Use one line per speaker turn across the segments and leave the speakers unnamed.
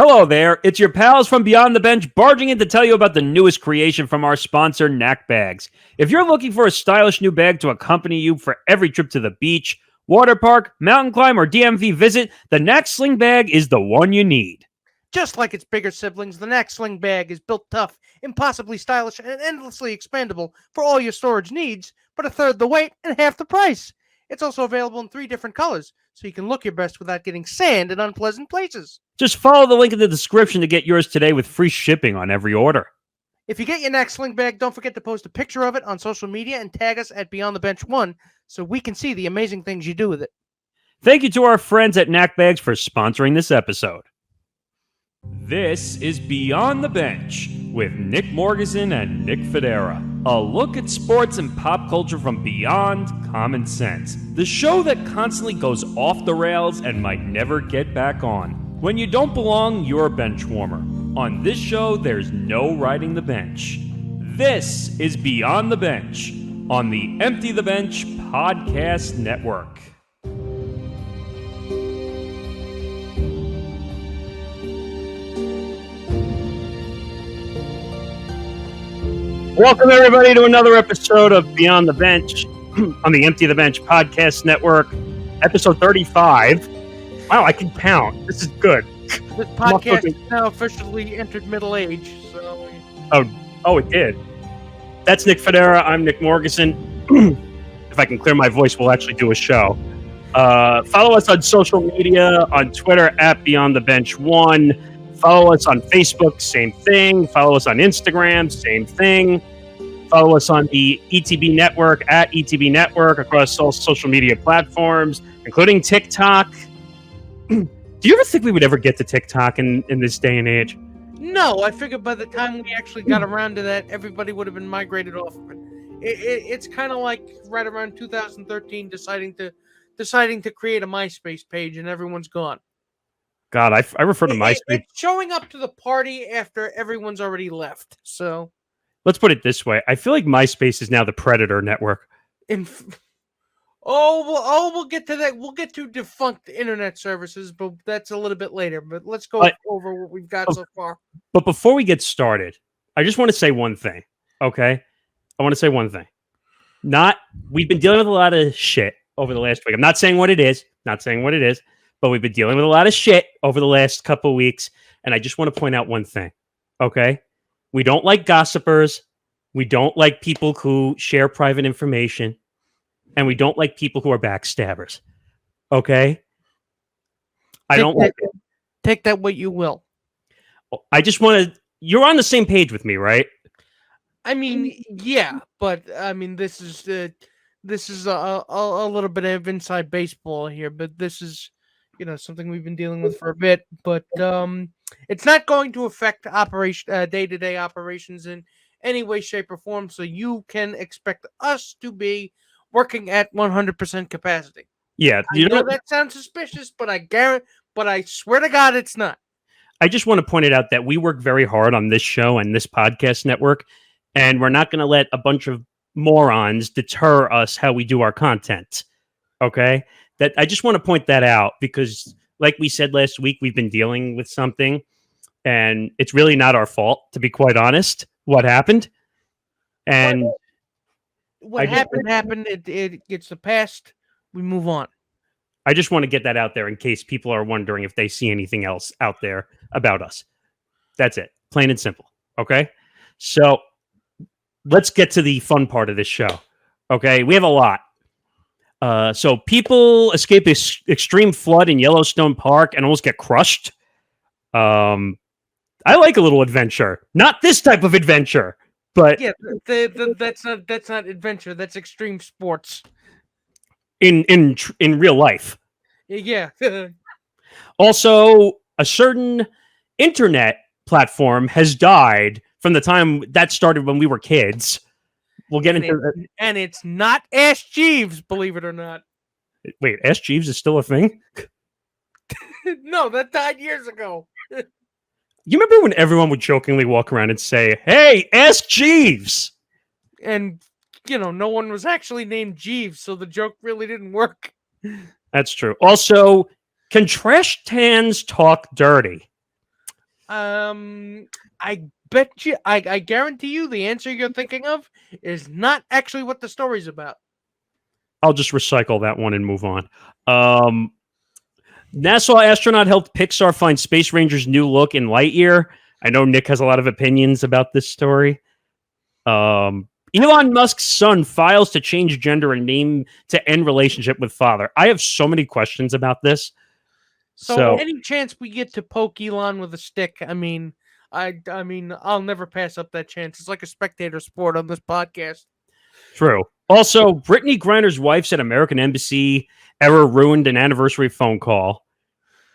Hello there, it's your pals from Beyond the Bench barging in to tell you about the newest creation from our sponsor, Knack Bags. If you're looking for a stylish new bag to accompany you for every trip to the beach, water park, mountain climb, or DMV visit, the Knack Sling Bag is the one you need.
Just like its bigger siblings, the Knack Sling Bag is built tough, impossibly stylish, and endlessly expandable for all your storage needs, but a third the weight and half the price. It's also available in 3 different colors, so you can look your best without getting sand in unpleasant places.
Just follow the link in the description to get yours today with free shipping on every order.
If you get your Knack Sling Bag, don't forget to post a picture of it on social media and tag us at Beyond the Bench 1 so we can see the amazing things you do with it.
Thank you to our friends at Knack Bags for sponsoring this episode. This is Beyond the Bench with Nick Morgasen and Nick Fodera. A look at sports and pop culture from beyond common sense. The show that constantly goes off the rails and might never get back on. When you don't belong, you're a bench warmer. On this show, there's no riding the bench. This is Beyond the Bench on the Empty the Bench Podcast Network. Welcome, everybody, to another episode of Beyond the Bench on the Empty the Bench Podcast Network, episode 35. Wow, I can count. This is good.
This podcast has now officially entered middle age, so...
Oh, it did. That's Nick Fodera. I'm Nick Morgasen. If I can clear my voice, we'll actually do a show. Follow us on social media, on Twitter, at Beyond the Bench 1. Follow us on Facebook, same thing. Follow us on Instagram, same thing. Follow us on the ETB Network, at ETB Network, across all social media platforms, including TikTok. Do you ever think we would ever get to TikTok in this day and age?
No, I figured by the time we actually got around to that, everybody would have been migrated off of it. It's kind of like right around 2013 deciding to create a MySpace page and everyone's gone.
God, I refer to MySpace.
It's showing up to the party after everyone's already left. So
let's put it this way: I feel like MySpace is now the Predator network.
We'll get to that. We'll get to defunct internet services, but that's a little bit later. But let's go over what we've got so far.
But before we get started, I just want to say one thing. Okay, I want to say one thing. We've been dealing with a lot of shit over the last week. I'm not saying what it is. But we've been dealing with a lot of shit over the last couple of weeks, and I just want to point out one thing, okay? We don't like gossipers, we don't like people who share private information, and we don't like people who are backstabbers, okay? I don't like it.
Take that what you will.
I just want to... You're on the same page with me, right?
I mean, yeah, but, I mean, this is a little bit of inside baseball here, but this is... something we've been dealing with for a bit, but it's not going to affect day-to-day operations in any way, shape, or form. So you can expect us to be working at 100% capacity.
Yeah,
I know that sounds suspicious, but I swear to God, it's not.
I just want to point it out that we work very hard on this show and this podcast network, and we're not going to let a bunch of morons deter us how we do our content. Okay. That I just want to point that out because, like we said last week, we've been dealing with something, and it's really not our fault, to be quite honest. What happened? And
what happened. It's the past. We move on.
I just want to get that out there in case people are wondering if they see anything else out there about us. That's it, plain and simple. Okay, so let's get to the fun part of this show. Okay, we have a lot. So people escape this extreme flood in Yellowstone Park and almost get crushed. I like a little adventure. Not this type of adventure, but
yeah, that's not adventure. That's extreme sports.
In real life.
Yeah.
Also, a certain internet platform has died from the time that started when we were kids. We'll get into that.
And it's not Ask Jeeves, believe it or not.
Wait, Ask Jeeves is still a thing?
No, that died years ago.
You remember when everyone would jokingly walk around and say, "Hey, Ask Jeeves"?
And, no one was actually named Jeeves, so the joke really didn't work.
That's true. Also, can trash cans talk dirty?
I bet you, I guarantee you, the answer you're thinking of is not actually what the story's about.
I'll just recycle that one and move on. NASA astronaut helped Pixar find Space Ranger's new look in Lightyear. I know Nick has a lot of opinions about this story. Elon Musk's son files to change gender and name to end relationship with father. I have so many questions about this.
So any chance we get to poke Elon with a stick, I mean, I'll never pass up that chance. It's like a spectator sport on this podcast.
True. Also, Britney Griner's wife said American Embassy error ruined an anniversary phone call.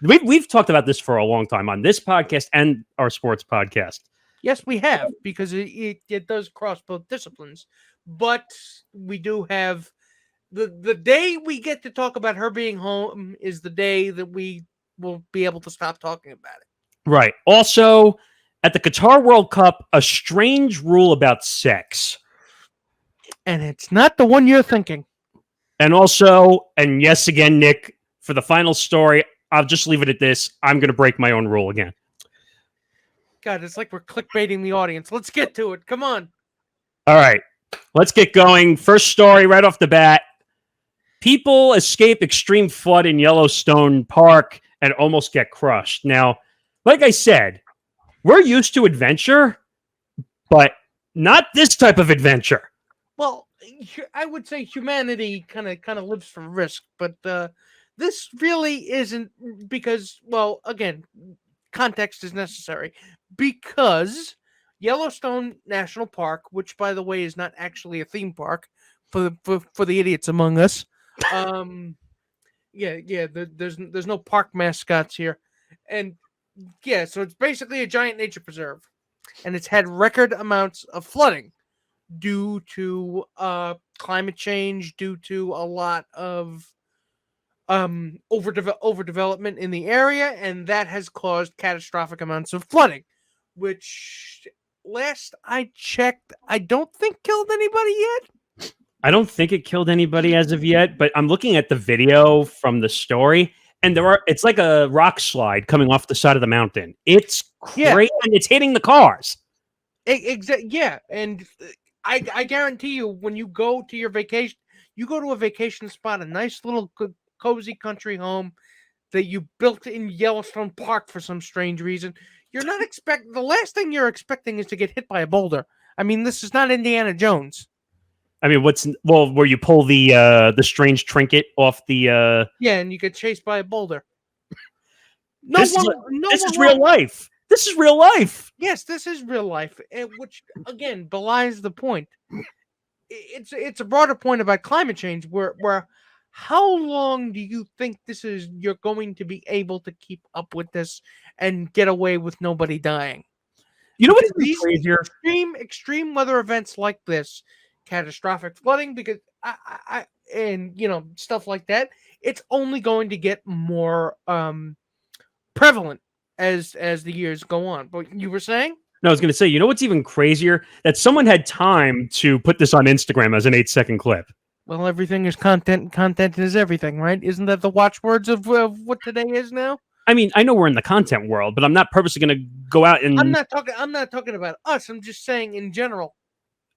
We've talked about this for a long time on this podcast and our sports podcast.
Yes, we have, because it does cross both disciplines. But we do have the day we get to talk about her being home is the day that we will be able to stop talking about it.
Right. Also, at the Qatar World Cup, a strange rule about sex.
And it's not the one you're thinking.
And also, and yes, again, Nick, for the final story, I'll just leave it at this. I'm going to break my own rule again.
God, it's like we're clickbaiting the audience. Let's get to it. Come on.
All right. Let's get going. First story right off the bat. People escape extreme flood in Yellowstone Park and almost get crushed. Now, like I said, we're used to adventure, but not this type of adventure.
Well, I would say humanity kind of lives for risk, but this really isn't, because, well, again, context is necessary, because Yellowstone National Park, which, by the way, is not actually a theme park for the idiots among us. There's no park mascots here, and yeah, so it's basically a giant nature preserve, and it's had record amounts of flooding due to climate change, due to a lot of overdevelopment in the area, and that has caused catastrophic amounts of flooding, which, last I checked, I don't think killed anybody yet.
I don't think it killed anybody as of yet, but I'm looking at the video from the story, and it's like a rock slide coming off the side of the mountain. It's great, and it's hitting the cars.
Yeah, and I guarantee you, when you go to your vacation, you go to a vacation spot, a nice little cozy country home that you built in Yellowstone Park for some strange reason. You're not the last thing you're expecting is to get hit by a boulder. I mean, this is not Indiana Jones.
I mean, where you pull the strange trinket off the
yeah, and you get chased by a boulder.
This is real life. This is real life.
Yes, this is real life, which again belies the point. It's a broader point about climate change, where how long do you think you're going to be able to keep up with this and get away with nobody dying?
You know what's crazier?
Extreme weather events like this, catastrophic flooding, because and stuff like that, it's only going to get more prevalent as the years go on. But you were saying?
No, I was going to say, you know what's even crazier? That someone had time to put this on Instagram as an 8-second clip.
Well, everything is content. Content is everything, right? Isn't that the watchwords of what today is now?
I mean, I know we're in the content world, but I'm not purposely going to go out and...
I'm not talking about us. I'm just saying in general.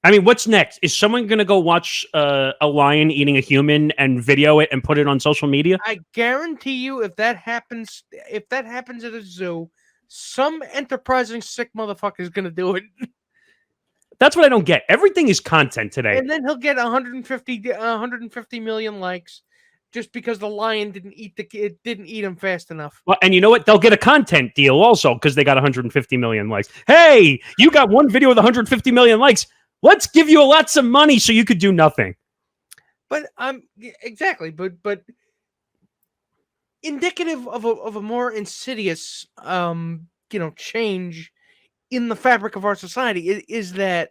I mean, what's next? Is someone going to go watch a lion eating a human and video it and put it on social media?
I guarantee you, if that happens at a zoo, some enterprising sick motherfucker is going to do it.
That's what I don't get. Everything is content today.
And then he'll get 150 million likes just because the lion didn't eat him fast enough.
Well, and you know what? They'll get a content deal also because they got 150 million likes. Hey, you got one video with 150 million likes. Let's give you lots of money so you could do nothing.
But exactly. But indicative of a more insidious change in the fabric of our society is that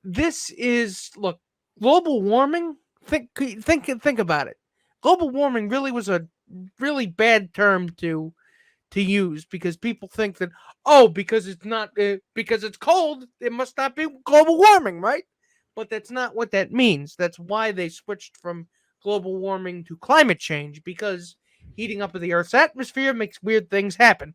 this is, look, global warming. Think about it. Global warming really was a really bad term to use, because people think that, because it's not because it's cold, it must not be global warming, right? But that's not what that means. That's why they switched from global warming to climate change, because heating up of the Earth's atmosphere makes weird things happen.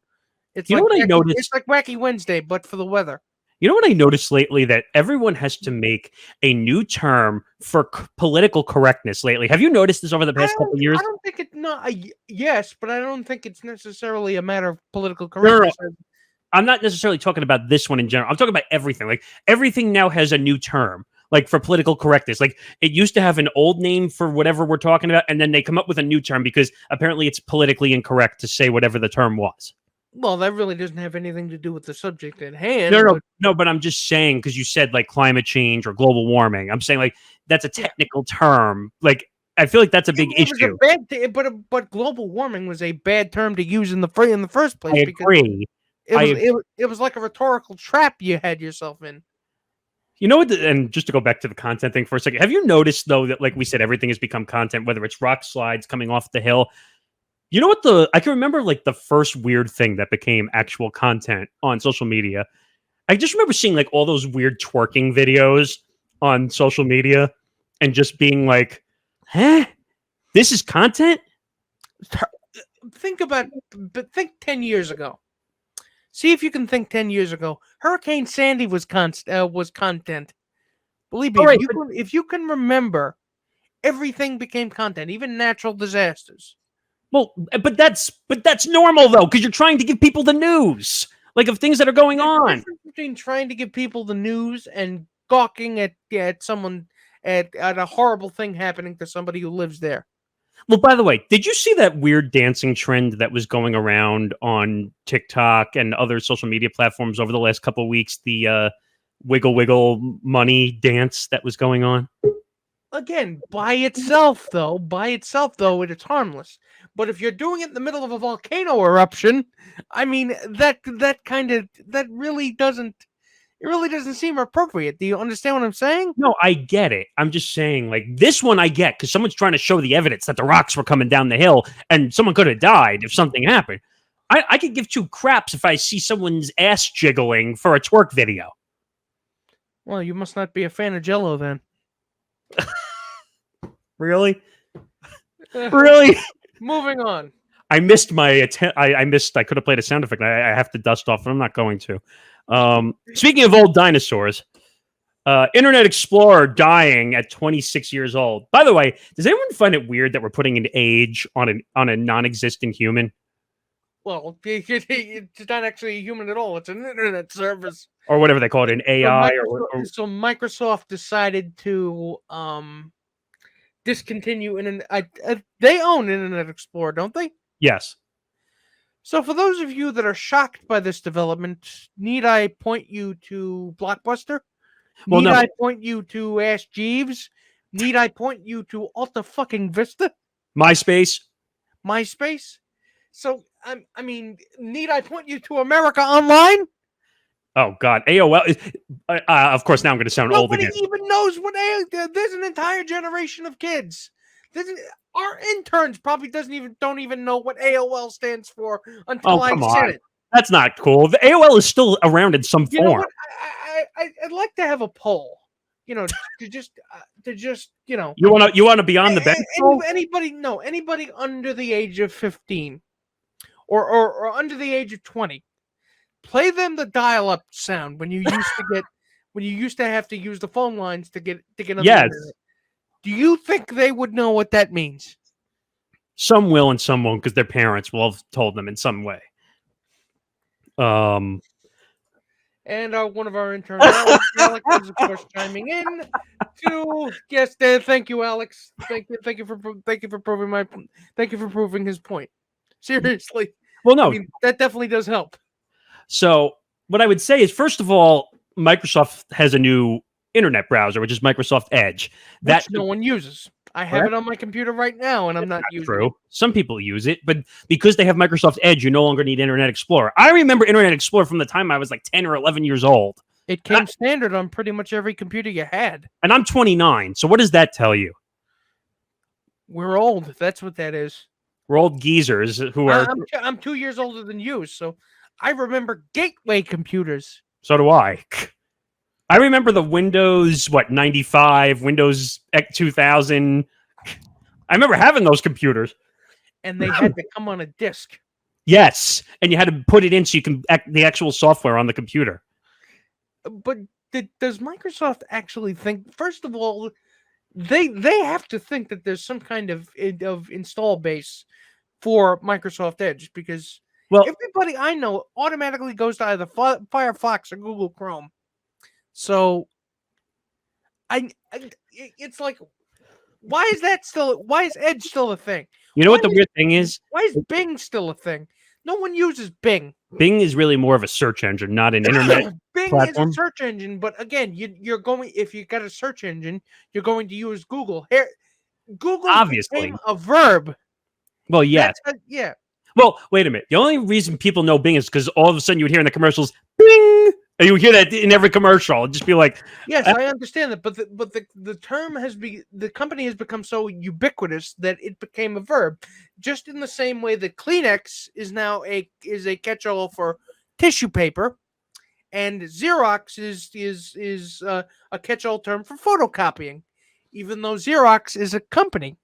It's
You know
like
what I noticed?
it's like Wacky Wednesday, but for the weather.
You know what I noticed lately? That everyone has to make a new term for political correctness lately. Have you noticed this over the past couple of
I
years?
don't think it's not a yes, but I don't think it's necessarily a matter of political
No, no, no.
correctness.
I'm not necessarily talking about this one in general. I'm talking about everything. Like everything now has a new term, like for political correctness. Like it used to have an old name for whatever we're talking about, and then they come up with a new term because apparently it's politically incorrect to say whatever the term was.
Well, that really doesn't have anything to do with the subject at
No,
hand.
no,
But
no. But I'm just saying because you said like climate change or global warming. I'm saying like that's a
yeah,
technical term. Like I feel like that's a big
it was a
issue.
bad. But global warming was a bad term to use in the first
I
place because
agree.
it was
I
it was like a rhetorical trap you had yourself in.
You know what? And just to go back to the content thing for a second, have you noticed though that, like we said, everything has become content, whether it's rock slides coming off the hill? You know what? I can remember like the first weird thing that became actual content on social media. I just remember seeing like all those weird twerking videos on social media and just being like, huh? This is content?
Think about, but think 10 years ago. See if you can think 10 years ago. Hurricane Sandy was content. Believe me,
All right,
if you can remember, everything became content, even natural disasters.
well, but that's normal though, because you're trying to give people the news, like of things that are going
There's a
on.
difference between trying to give people the news and gawking at someone at a horrible thing happening to somebody who lives there.
Well, by the way, did you see that weird dancing trend that was going around on TikTok and other social media platforms over the last couple of weeks? The wiggle wiggle money dance that was going on.
Again, by itself though, it's harmless. But if you're doing it in the middle of a volcano eruption, I mean that really doesn't seem appropriate. Do you understand what I'm saying?
No, I get it. I'm just saying, like this one, I get because someone's trying to show the evidence that the rocks were coming down the hill, and someone could have died if something happened. I could give two craps if I see someone's ass jiggling for a twerk video.
Well, you must not be a fan of Jello then.
Really? Really?
Moving on.
I missed my attempt. I missed. I could have played a sound effect. I have to dust off, but I'm not going to. Speaking of old dinosaurs, Internet Explorer dying at 26 years old. By the way, does anyone find it weird that we're putting an age on a non-existent human?
Well, it's not actually a human at all. It's an internet service.
Or whatever they call it, an AI.
So Microsoft decided to discontinue they own Internet Explorer, don't they?
Yes.
So for those of you that are shocked by this development, need I point you to Blockbuster?
Well,
Need
no.
I point you to Ask Jeeves? Need I point you to Alta fucking Vista?
MySpace.
MySpace? So I mean, need I point you to America Online?
Oh God, AOL. Of course, now I'm going to sound old
Nobody
again.
even knows what there's an entire generation of kids. Our interns probably don't even know what AOL stands for until I said it.
That's not cool. The AOL is still around in some
You know
form.
what? I'd like to have a poll. You know, to just you know.
You want to be on the bench?
Anybody under the age of 15, or under the age of 20. Play them the dial-up sound when you used to have to use the phone lines to get on the
Yes.
internet. Do you think they would know what that means?
Some will and some won't because their parents will have told them in some way.
And one of our interns, Alex, is of course chiming in to yes. Thank you, Alex. Thank you for proving his point. Seriously.
Well, no,
I mean, that definitely does help.
So what I would say is, first of all, Microsoft has a new internet browser, which is Microsoft Edge.
Which no one uses. I have it on my computer right now, and I'm not using
true.
it.
Some people use it, but because they have Microsoft Edge, you no longer need Internet Explorer. I remember Internet Explorer from the time I was like 10 or 11 years old.
It came standard on pretty much every computer you had.
And I'm 29, so what does that tell you?
We're old. That's what that is.
We're old geezers who are...
I'm 2 years older than you, so I remember gateway computers.
So do I. I remember the Windows, 95, Windows 2000. I remember having those computers.
And they had to come on a disc.
Yes, and you had to put it in so you can the actual software on the computer.
But does Microsoft actually think? First of all, they have to think that there's some kind of install base for Microsoft Edge, because
Well,
everybody I know automatically goes to either Firefox or Google Chrome. So it's like, why is Edge still a thing?
you know what the weird thing is?
Why is Bing still a thing? No one uses Bing.
Bing is really more of a search engine, not an internet
Bing
platform.
is a search engine, but again, you're going, if you got a search engine, you're going to use Google. Here, Google
Obviously
became a verb.
Well, yes.
Yeah.
Well, wait a minute. The only reason people know Bing is because all of a sudden you would hear in the commercials, Bing, and you would hear that in every commercial. It'd just be like,
yes, I understand that, but the term the company has become so ubiquitous that it became a verb, just in the same way that Kleenex is now a catch-all for tissue paper, and Xerox is a catch-all term for photocopying, even though Xerox is a company.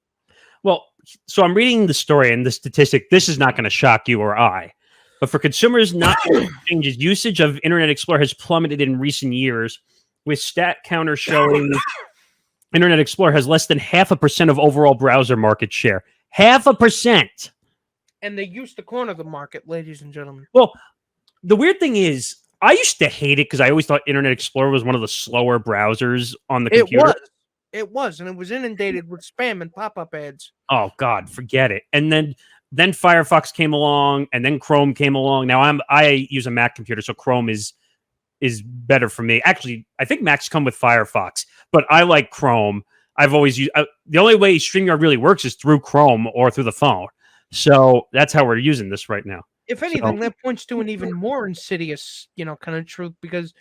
well, so I'm reading the story and the statistic. This is not going to shock you or I, but for consumers not changes, usage of Internet Explorer has plummeted in recent years, with stat counter showing Internet Explorer has less than 0.5% of overall browser market share. 0.5%.
And they used to corner the market, ladies and gentlemen.
Well, the weird thing is, I used to hate it because I always thought Internet Explorer was one of the slower browsers on the computer.
It was, and it was inundated with spam and pop-up ads.
Oh God, forget it. And then Firefox came along, and then Chrome came along. Now I use a Mac computer, so Chrome is better for me. Actually, I think Macs come with Firefox, but I like Chrome. I've always used the only way StreamYard really works is through Chrome or through the phone. So that's how we're using this right now.
If anything, that points to an even more insidious, kind of truth, because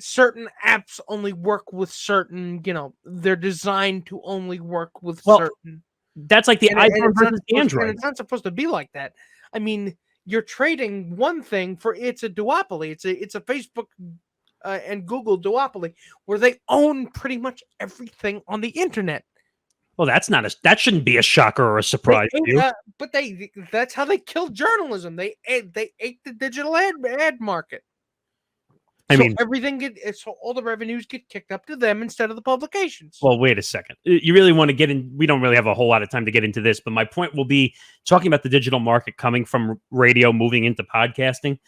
certain apps only work with certain, they're designed to only work with certain.
That's like the iPhone versus Android.
And it's not supposed to be like that. I mean, you're trading one thing for it's a duopoly. It's a Facebook and Google duopoly where they own pretty much everything on the internet.
Well, that shouldn't be a shocker or a surprise to you.
But that's how they killed journalism. They ate the digital ad market. So all the revenues get kicked up to them instead of the publications.
Well, wait a second. You really want to get in? We don't really have a whole lot of time to get into this, but my point will be talking about the digital market coming from radio, moving into podcasting.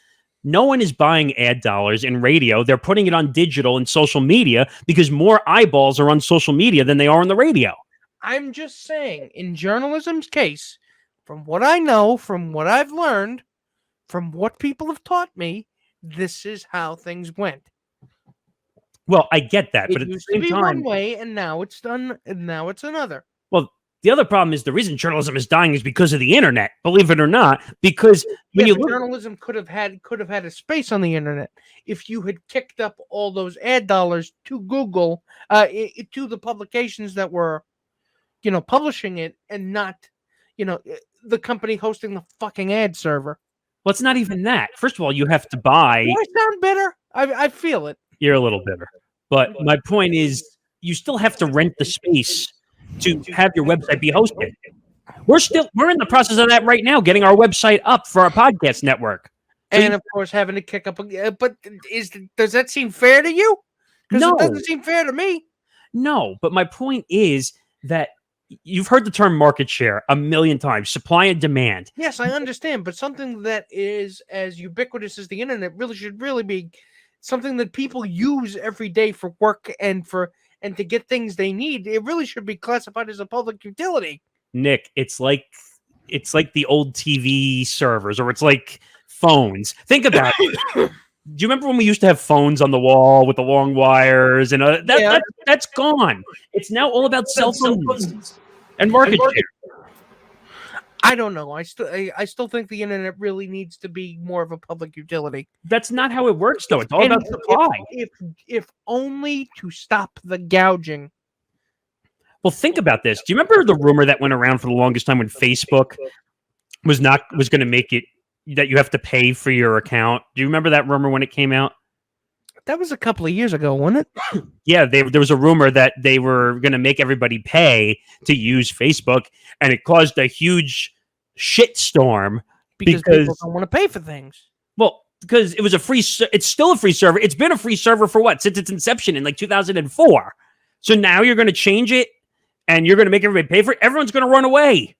No one is buying ad dollars in radio. They're putting it on digital and social media because more eyeballs are on social media than they are on the radio.
I'm just saying, in journalism's case, from what I know, from what I've learned, from what people have taught me, this is how things went.
Well, I get that, but
at the same time, one way, and now it's done, and now it's another.
Well, the other problem is the reason journalism is dying is because of the internet. Believe it or not, because when
journalism could have had a space on the internet if you had kicked up all those ad dollars to Google, to the publications that were, publishing it, and not, the company hosting the fucking ad server.
Well, it's not even that. First of all, you have to buy.
Do I sound bitter? I feel it.
You're a little bitter. But my point is, you still have to rent the space to have your website be hosted. We're in the process of that right now, getting our website up for our podcast network.
And of course, having to kick up. But does that seem fair to you? Because
No.
It doesn't seem fair to me.
No, but my point is that you've heard the term market share a million times, supply and demand.
Yes, I understand, but something that is as ubiquitous as the internet should be something that people use every day for work and to get things they need. It really should be classified as a public utility.
Nick, it's like the old TV servers, or it's like phones. Think about it. Do you remember when we used to have phones on the wall with the long wires? And that's gone. It's now all about cell phones and market share.
I don't know. I still think the internet really needs to be more of a public utility.
That's not how it works, though. It's all about supply.
If only to stop the gouging.
Well, think about this. Do you remember the rumor that went around for the longest time when Facebook was going to make it that you have to pay for your account? Do you remember that rumor when it came out?
That was a couple of years ago, wasn't it?
Yeah, there was a rumor that they were going to make everybody pay to use Facebook, and it caused a huge shitstorm
Because people don't want to pay for things.
Well, because it was it's still a free server. It's been a free server for what? Since its inception in like 2004. So now you're going to change it and you're going to make everybody pay for it. Everyone's going to run away.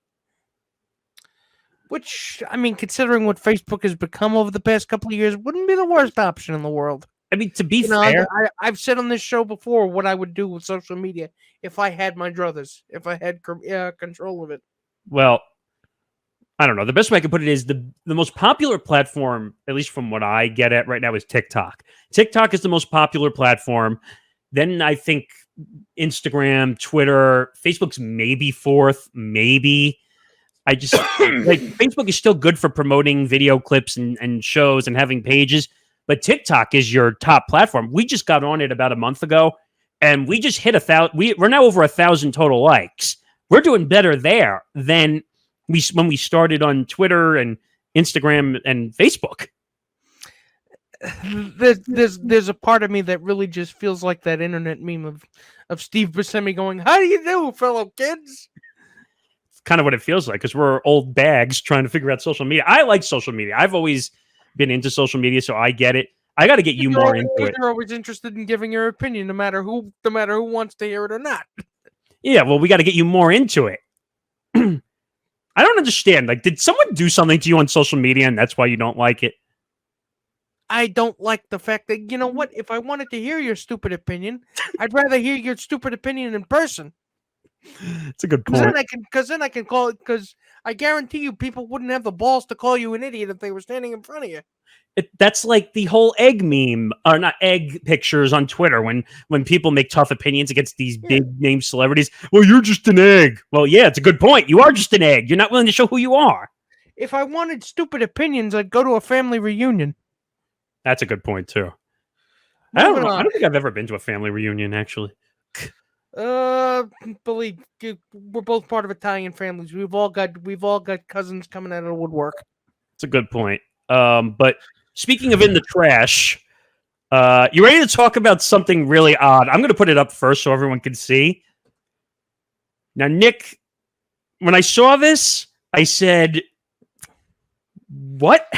Which, I mean, considering what Facebook has become over the past couple of years, wouldn't be the worst option in the world.
I mean, to be fair,
I've said on this show before what I would do with social media if I had my druthers, if I had control of it.
Well, I don't know. The best way I can put it is the most popular platform, at least from what I get at right now, is TikTok. TikTok is the most popular platform. Then I think Instagram, Twitter, Facebook's maybe fourth, maybe. I just like Facebook is still good for promoting video clips and shows and having pages, but TikTok is your top platform. We just got on it about a month ago, and we just hit 1,000. We're now over 1,000 total likes. We're doing better there than when we started on Twitter and Instagram and Facebook.
There's a part of me that really just feels like that internet meme of Steve Buscemi going, "How do you do, fellow kids?"
It's kind of what it feels like because we're old bags trying to figure out social media. I like social media. I've always been into social media, so I get it. I got to get you more into it.
You're always interested in giving your opinion, no matter who wants to hear it or not.
Yeah, well, we got to get you more into it. I don't understand. Like, did someone do something to you on social media and that's why you don't like it?
I don't like the fact that, you know what? If I wanted to hear your stupid opinion, I'd rather hear your stupid opinion in person.
It's a good point.
Because then I can call it, because I guarantee you people wouldn't have the balls to call you an idiot if they were standing in front of you.
That's like the whole egg meme, or not egg pictures on Twitter when people make tough opinions against these big name celebrities. Well, you're just an egg. Well, yeah, it's a good point. You are just an egg. You're not willing to show who you are.
If I wanted stupid opinions, I'd go to a family reunion.
That's a good point too. I don't know. I don't think I've ever been to a family reunion actually.
Believe we're both part of Italian families. We've all got cousins coming out of the woodwork.
It's a good point. But speaking of in the trash, you ready to talk about something really odd? I'm going to put it up first so everyone can see. Now, Nick, when I saw this, I said, "What?"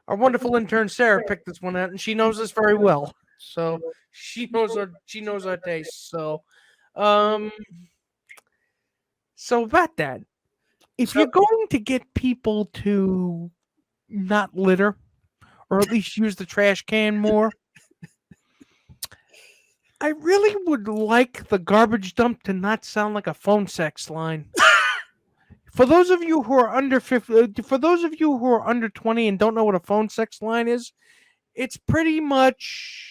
Our wonderful intern Sarah picked this one out, and she knows us very well. So she knows our taste. So about that, if you're going to get people to not litter, or at least use the trash can more, I really would like the garbage dump to not sound like a phone sex line. For those of you who are under 50, for those of you who are under 20 and don't know what a phone sex line is, it's pretty much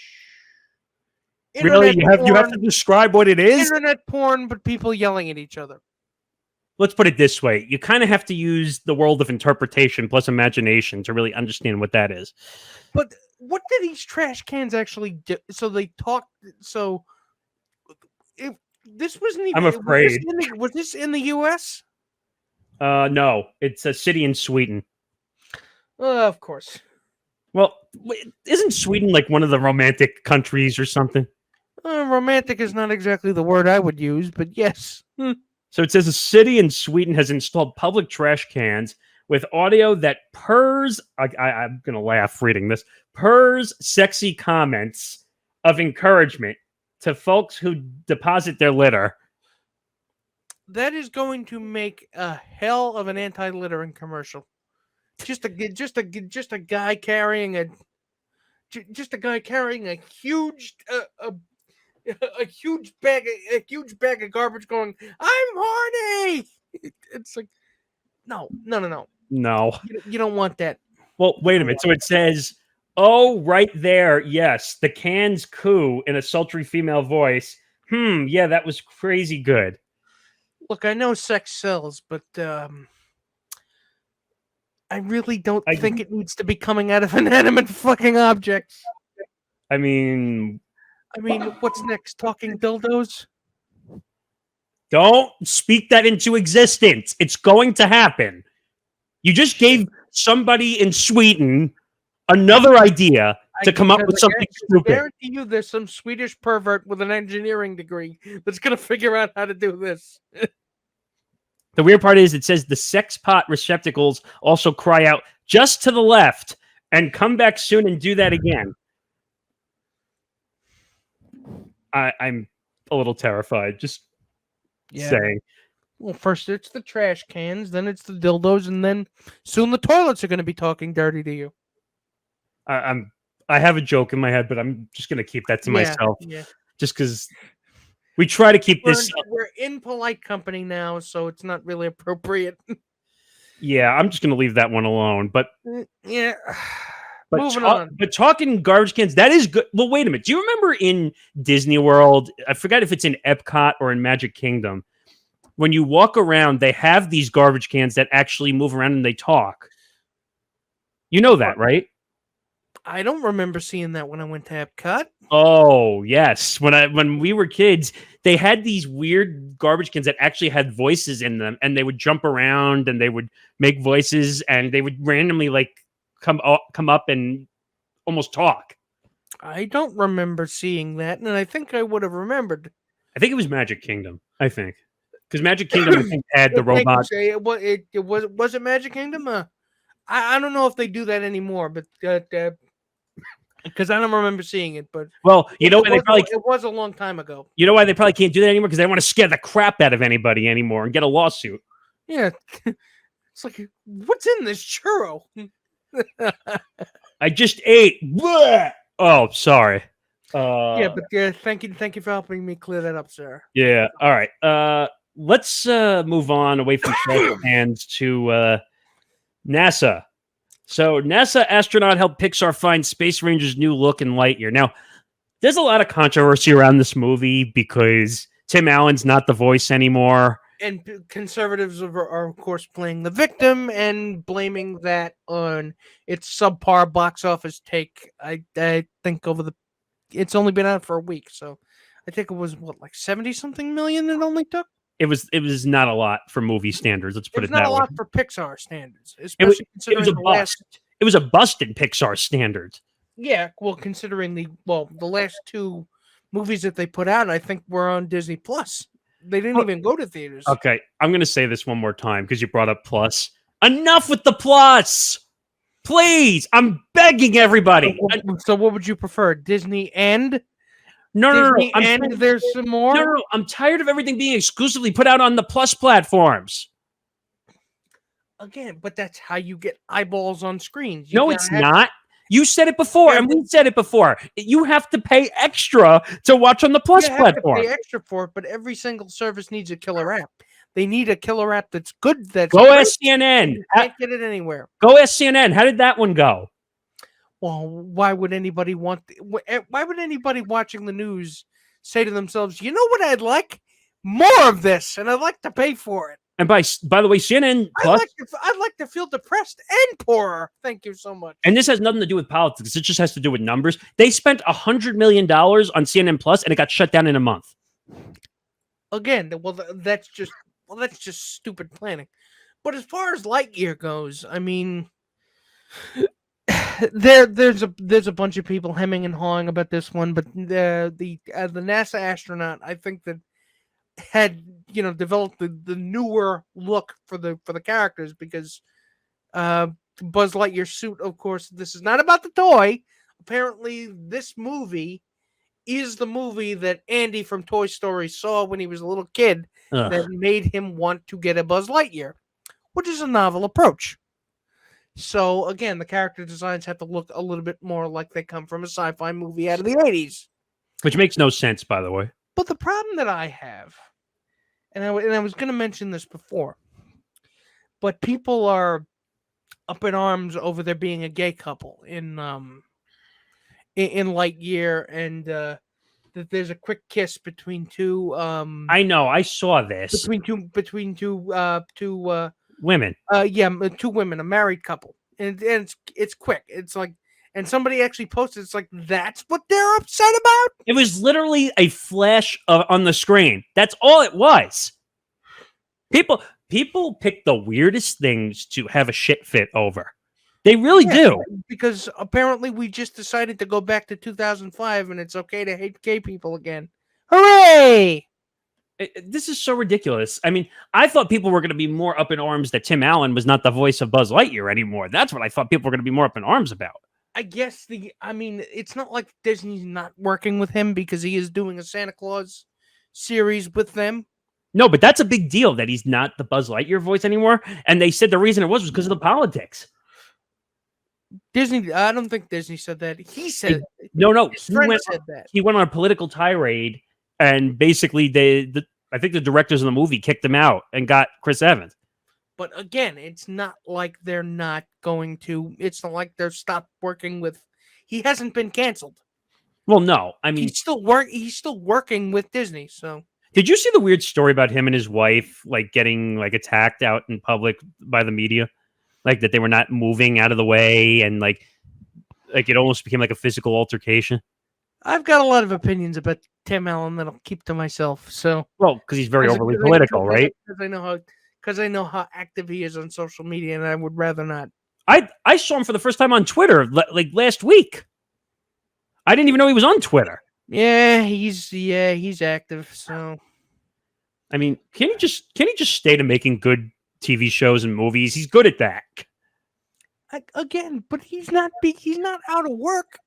really you have to describe what it is.
Internet porn, but people yelling at each other.
Let's put it this way: you kind of have to use the world of interpretation plus imagination to really understand what that is.
But what do these trash cans actually do? So they talk. So if this wasn't even,
I'm afraid.
Was this in the U.S.?
No, it's a city in Sweden.
Of course.
Well, isn't Sweden like one of the romantic countries or something?
Romantic is not exactly the word I would use, but yes.
So it says a city in Sweden has installed public trash cans with audio that purrs. I'm going to laugh reading this. Purrs sexy comments of encouragement to folks who deposit their litter.
That is going to make a hell of an anti-littering commercial. Just a guy carrying a huge a huge bag of garbage going, "I'm horny." It's like no. You don't want that.
Well, wait a minute. So it says, "Oh, right there. Yes, the cans coo in a sultry female voice. Yeah, that was crazy good."
Look, I know sex sells, but I really don't think it needs to be coming out of inanimate fucking objects.
I mean,
what's next? Talking dildos?
Don't speak that into existence. It's going to happen. You just gave somebody in Sweden another idea to come up with something stupid.
I guarantee you there's some Swedish pervert with an engineering degree that's going to figure out how to do this.
The weird part is it says the sex pot receptacles also cry out just to the left and come back soon and do that again. I'm a little terrified. Just saying.
Well, first it's the trash cans, then it's the dildos, and then soon the toilets are going to be talking dirty to you.
I have a joke in my head, but I'm just going to keep that to myself.
Yeah.
Just because we try to keep this.
We're in polite company now, so it's not really appropriate.
Yeah, I'm just going to leave that one alone. But
yeah.
But
moving on.
But talking garbage cans, that is good. Well, wait a minute. Do you remember in Disney World? I forgot if it's in Epcot or in Magic Kingdom. When you walk around, they have these garbage cans that actually move around and they talk. You know that, right?
I don't remember seeing that when I went to Epcot.
Oh, yes. When we were kids, they had these weird garbage cans that actually had voices in them, and they would jump around and they would make voices, and they would randomly come up and almost talk.
I don't remember seeing that, and I think I would have remembered.
I think it was Magic Kingdom. I think because Magic Kingdom I think had the robot.
Was it Magic Kingdom? I don't know if they do that anymore, but because I don't remember seeing it. But
well, you know, it
was a long time ago.
You know why they probably can't do that anymore? Because they don't want to scare the crap out of anybody anymore and get a lawsuit.
Yeah, it's like, what's in this churro?
I just ate. Bleh! Oh, sorry.
But thank you for helping me clear that up, sir.
Yeah. All right. Let's move on away from trash cans to NASA. So NASA astronaut helped Pixar find Space Ranger's new look in Lightyear. Now, there's a lot of controversy around this movie because Tim Allen's not the voice anymore.
And conservatives are, of course, playing the victim and blaming that on its subpar box office take. I think it's only been out for a week, so I think it was like 70-something million it only took.
It was not a lot for movie standards. Let's put it that way.
It's not a lot for Pixar standards, especially considering
it was a bust. It was a bust in Pixar standards.
Yeah, well, considering the last two movies that they put out, I think were on Disney Plus. They didn't even go to theaters.
Okay, I'm going to say this one more time because you brought up Plus. Enough with the Plus! Please! I'm begging everybody.
So what would you prefer? Disney and?
No.
There's some more?
No. I'm tired of everything being exclusively put out on the Plus platforms.
Again, but that's how you get eyeballs on screens.
No, it's not. You said it before, and we said it before. You have to pay extra to watch on the Plus platform.
You have to pay extra for it, but every single service needs a killer app. They need a killer app that's good.
Go ask CNN.
You can't get it anywhere.
Go ask CNN. How did that one go?
Well, why would anybody why would anybody watching the news say to themselves, you know what I'd like? More of this, and I'd like to pay for it.
And by the way, CNN Plus,
I'd like to feel depressed and poorer. Thank you so much.
And this has nothing to do with politics. It just has to do with numbers. They spent $100 million on CNN Plus, and it got shut down in a month.
Again, that's just stupid planning. But as far as Lightyear goes, I mean, there's a bunch of people hemming and hawing about this one, but the NASA astronaut, I think that had developed the newer look for the characters because Buzz Lightyear's suit, of course, this is not about the toy. Apparently, this movie is the movie that Andy from Toy Story saw when he was a little kid that made him want to get a Buzz Lightyear, which is a novel approach. So, again, the character designs have to look a little bit more like they come from a sci-fi movie out of the 80s.
Which makes no sense, by the way.
But the problem that I have, and I was going to mention this before, but people are up in arms over there being a gay couple in Lightyear, and that there's a quick kiss between two.
I know, I saw this
between two
women.
Two women, a married couple, and it's quick. It's like. And somebody actually posted, it's like, that's what they're upset about?
It was literally a flash on the screen. That's all it was. People pick the weirdest things to have a shit fit over. They really do.
Because apparently we just decided to go back to 2005 and it's okay to hate gay people again. Hooray!
This is so ridiculous. I mean, I thought people were going to be more up in arms that Tim Allen was not the voice of Buzz Lightyear anymore. That's what I thought people were going to be more up in arms about.
I guess it's not like Disney's not working with him because he is doing a Santa Claus series with them.
No, but that's a big deal that he's not the Buzz Lightyear voice anymore. And they said the reason it was because of the politics.
Disney, I don't think Disney said that. He said
no.
He
went on a political tirade, and basically, I think the directors of the movie kicked him out and got Chris Evans.
But again, it's not like they're not going to. It's not like they're stopped working with. He hasn't been canceled.
Well, no, I mean
He's still working with Disney. So,
did you see the weird story about him and his wife like getting like attacked out in public by the media? Like that they were not moving out of the way, and like it almost became like a physical altercation.
I've got a lot of opinions about Tim Allen that I'll keep to myself. So,
well, because he's very overly political, right?
Because I know how active he is on social media, and I would rather not.
I saw him for the first time on Twitter like last week. I didn't even know he was on Twitter.
Yeah, he's active. So,
I mean, can he just stay to making good TV shows and movies? He's good at that.
Again, but he's not out of work.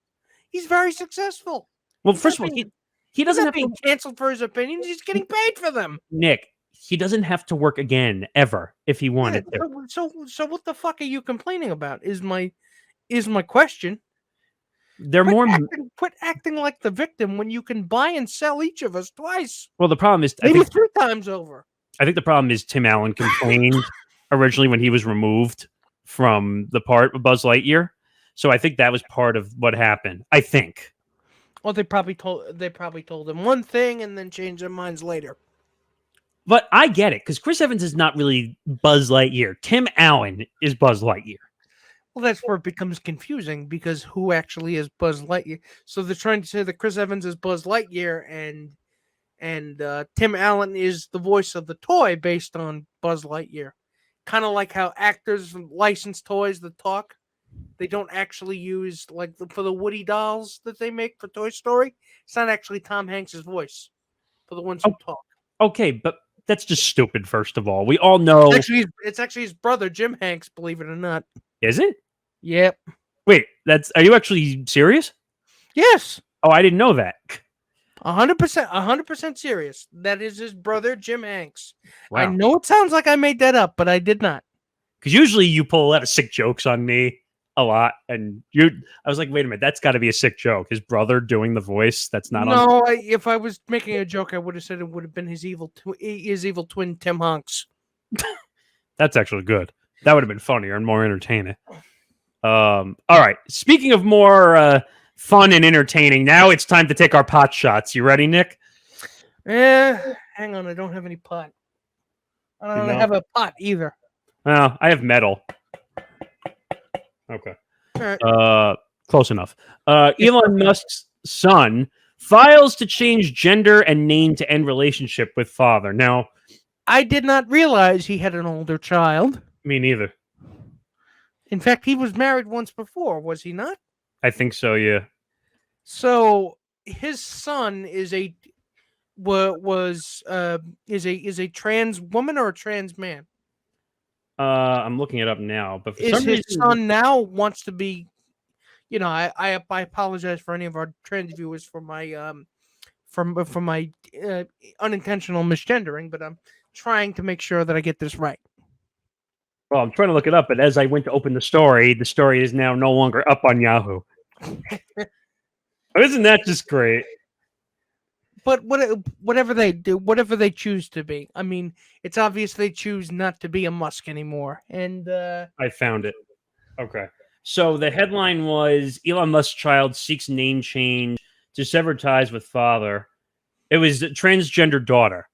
He's very successful.
Well, first of all, he doesn't have
to be canceled for his opinions. He's getting paid for them.
Nick, he doesn't have to work again ever if he wanted to.
So what the fuck are you complaining about? Is my question. Quit acting like the victim when you can buy and sell each of us twice.
Well, the problem is
maybe 3 times over.
I think the problem is Tim Allen complained originally when he was removed from the part of Buzz Lightyear. So I think that was part of what happened. I think.
Well, they probably told him one thing and then changed their minds later.
But I get it because Chris Evans is not really Buzz Lightyear. Tim Allen is Buzz Lightyear.
Well, that's where it becomes confusing because who actually is Buzz Lightyear? So they're trying to say that Chris Evans is Buzz Lightyear and Tim Allen is the voice of the toy based on Buzz Lightyear. Kind of like how actors license toys that talk. They don't actually use, like, for the Woody dolls that they make for Toy Story. It's not actually Tom Hanks' voice for the ones who talk.
Okay, but that's just stupid, first of all. We all know...
It's actually his brother, Jim Hanks, believe it or not.
Is it?
Yep.
Wait, are you actually serious?
Yes.
Oh, I didn't know that.
100% serious. That is his brother, Jim Hanks.
Wow.
I know it sounds like I made that up, but I did not.
Because usually you pull a lot of sick jokes on me a lot, and I was like, wait a minute, that's got to be a sick joke. His brother doing the voice, that's not on.
No, if I was making a joke, I would have said it would have been his evil twin, Tim Hanks.
That's actually good. That would have been funnier and more entertaining. All right. Speaking of more fun and entertaining, now it's time to take our pot shots. You ready, Nick?
Yeah. Hang on, I don't have any pot. I don't have a pot either.
Well, I have metal. Okay.
All right.
Close enough. Elon Musk's son files to change gender and name to end relationship with father. Now,
I did not realize he had an older child.
Me neither.
In fact, he was married once before, was he not?
I think so, yeah.
So his son is a trans woman or a trans man?
I'm looking it up now, but for some
his
reason,
son now wants to be. I apologize for any of our trans viewers for my from my unintentional misgendering, but I'm trying to make sure that I get this right.
Well, I'm trying to look it up, but as I went to open the story is now no longer up on Yahoo. Isn't that just great?
But whatever they do, whatever they choose to be, I mean, it's obvious they choose not to be a Musk anymore. And
I found it. Okay. So the headline was Elon Musk's child seeks name change to sever ties with father. It was a transgender daughter.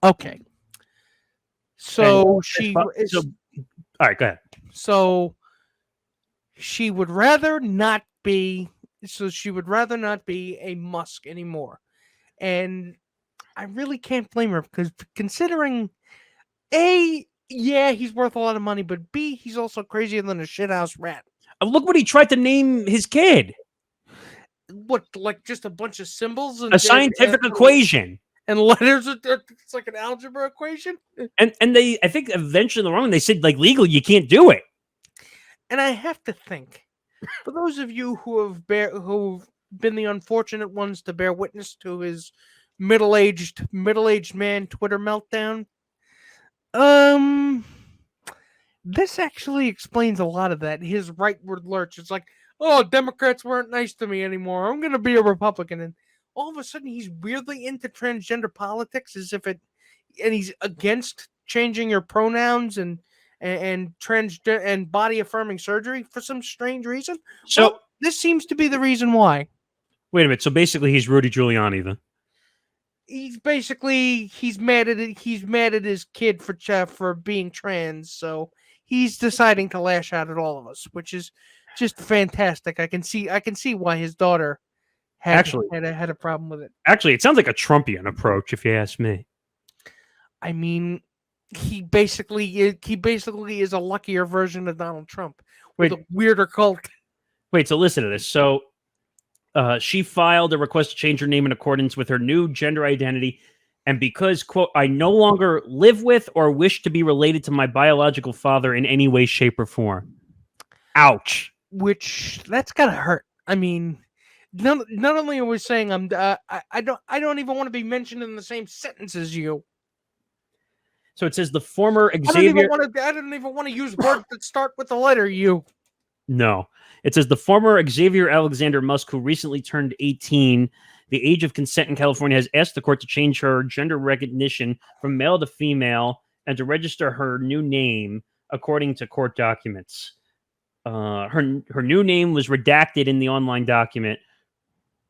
Okay. So
all right, go ahead.
So she would rather not be. So she would rather not be a Musk anymore. And I really can't blame her because considering A, yeah, he's worth a lot of money, but B, he's also crazier than a shithouse rat.
Look what he tried to name his kid.
What, like just a bunch of symbols? And
a scientific equation.
And letters, it's like an algebra equation.
And they, I think eventually in the wrong, they said like legal, you can't do it.
And I have to think, for those of you who've been the unfortunate ones to bear witness to his middle-aged man Twitter meltdown, this actually explains a lot of that. His rightward lurch. It's like, oh, Democrats weren't nice to me anymore. I'm gonna be a Republican, and all of a sudden he's weirdly into transgender politics, as if and he's against changing your pronouns and transgender and body affirming surgery for some strange reason.
So
well, this seems to be the reason why.
wait a minute. So basically, he's Rudy Giuliani then.
He's mad at it. He's mad at his kid for being trans. So he's deciding to lash out at all of us, which is just fantastic. I can see why his daughter had a problem with it.
Actually, it sounds like a Trumpian approach, if you ask me.
I mean, he basically is a luckier version of Donald Trump with a weirder cult.
Wait, so listen to this. So she filed a request to change her name in accordance with her new gender identity. And because, quote, I no longer live with or wish to be related to my biological father in any way, shape, or form. Ouch.
Which, that's gotta hurt. I mean, not only are we saying I don't even want to be mentioned in the same sentence as you.
So it says the former Xavier.
I don't even want to use words that start with the letter U.
No. It says the former Xavier Alexander Musk, who recently turned 18, the age of consent in California, has asked the court to change her gender recognition from male to female and to register her new name according to court documents. Her new name was redacted in the online document.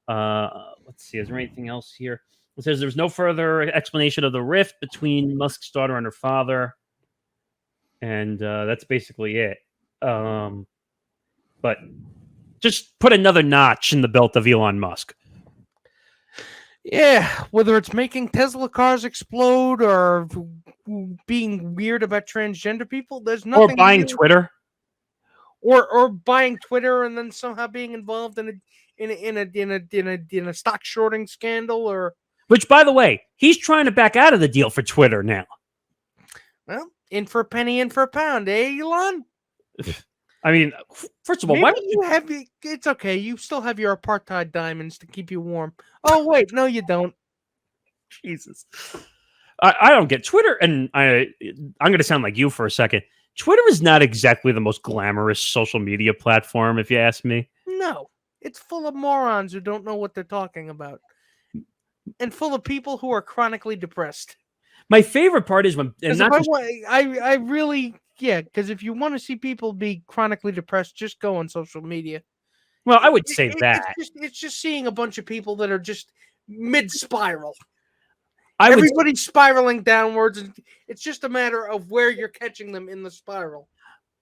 Let's see. Is there anything else here? It says there's no further explanation of the rift between Musk's daughter and her father. And that's basically it. But just put another notch in the belt of Elon Musk.
Yeah, whether it's making Tesla cars explode or being weird about transgender people, there's nothing.
Or buying Twitter.
Or buying Twitter and then somehow being involved in a stock shorting scandal, or
which, by the way, he's trying to back out of the deal for Twitter now.
Well, in for a penny, in for a pound, eh, Elon?
I mean, first of all,
why you have? It's okay. You still have your apartheid diamonds to keep you warm. Oh wait, no, you don't.
Jesus, I don't get Twitter, and I'm going to sound like you for a second. Twitter is not exactly the most glamorous social media platform, if you ask me.
No, it's full of morons who don't know what they're talking about, and full of people who are chronically depressed.
My favorite part is when, and not just,
I really. Yeah, because if you want to see people be chronically depressed, just go on social media.
Well, I would say that.
It's just seeing a bunch of people that are just mid-spiral. Everybody's spiraling downwards, and it's just a matter of where you're catching them in the spiral.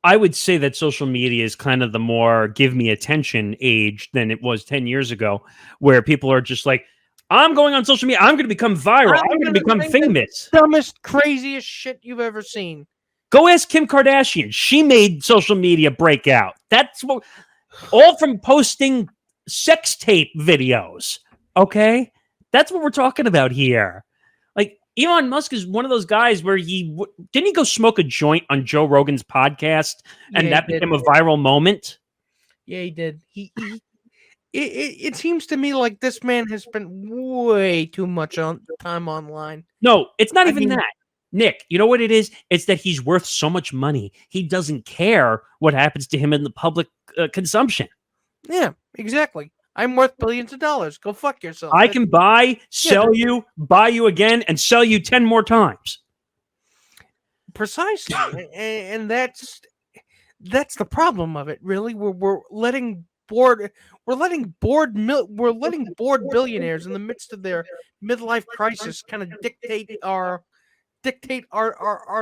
I would say that social media is kind of the more give me attention age than it was 10 years ago, where people are just like, I'm going on social media. I'm going to become viral. I'm going to become famous.
Dumbest, craziest shit you've ever seen.
Go ask Kim Kardashian. She made social media break out. That's what, all from posting sex tape videos. Okay? That's what we're talking about here. Like, Elon Musk is one of those guys where didn't he go smoke a joint on Joe Rogan's podcast and that became a viral moment?
Yeah, he did. It seems to me like this man has spent way too much time online.
No, it's not even that. Nick, you know what it is? It's that he's worth so much money. He doesn't care what happens to him in the public consumption.
Yeah, exactly. I'm worth billions of dollars. Go fuck yourself.
I can buy, sell you, buy you again, and sell you 10 more times.
Precisely. And that's the problem of it, really. We're letting bored billionaires in the midst of their midlife crisis kind of dictate our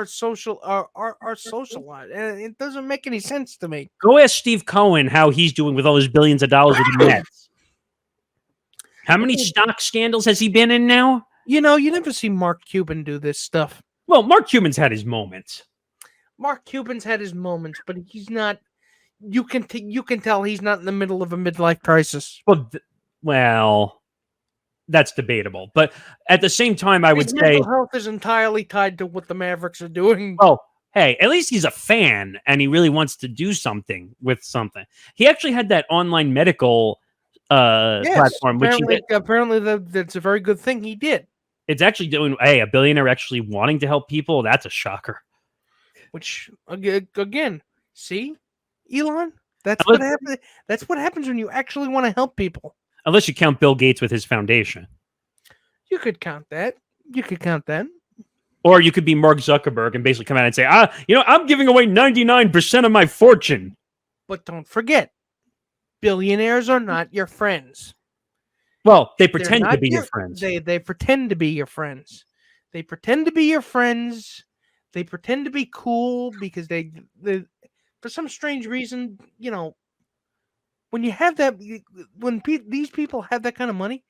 social life, and it doesn't make any sense to me.
Go ask Steve Cohen how he's doing with all his billions of dollars with the Mets. How many stock scandals has he been in now?
You know, you never see Mark Cuban do this stuff.
Well, Mark Cuban's had his moments.
But he's not. You can tell he's not in the middle of a midlife crisis.
Well, that's debatable. But at the same time, I would
His
say,
mental health is entirely tied to what the Mavericks are doing.
oh, hey, at least he's a fan and he really wants to do something with something. He actually had that online medical
Yes,
platform, which
apparently that's a very good thing he did.
it's actually doing. Hey, a billionaire actually wanting to help people. That's a shocker.
Which again, see, Elon, that's what
Unless,
happens. That's what happens when you actually want to help people.
unless you count Bill Gates with his foundation.
You could count that. You could count that.
Or you could be Mark Zuckerberg and basically come out and say, I'm giving away 99% of my fortune.
But don't forget, billionaires are not your friends.
Well, they pretend to be your friends.
They pretend to be your friends. They pretend to be your friends. They pretend to be cool because they for some strange reason, when you have that, these people have that kind of money,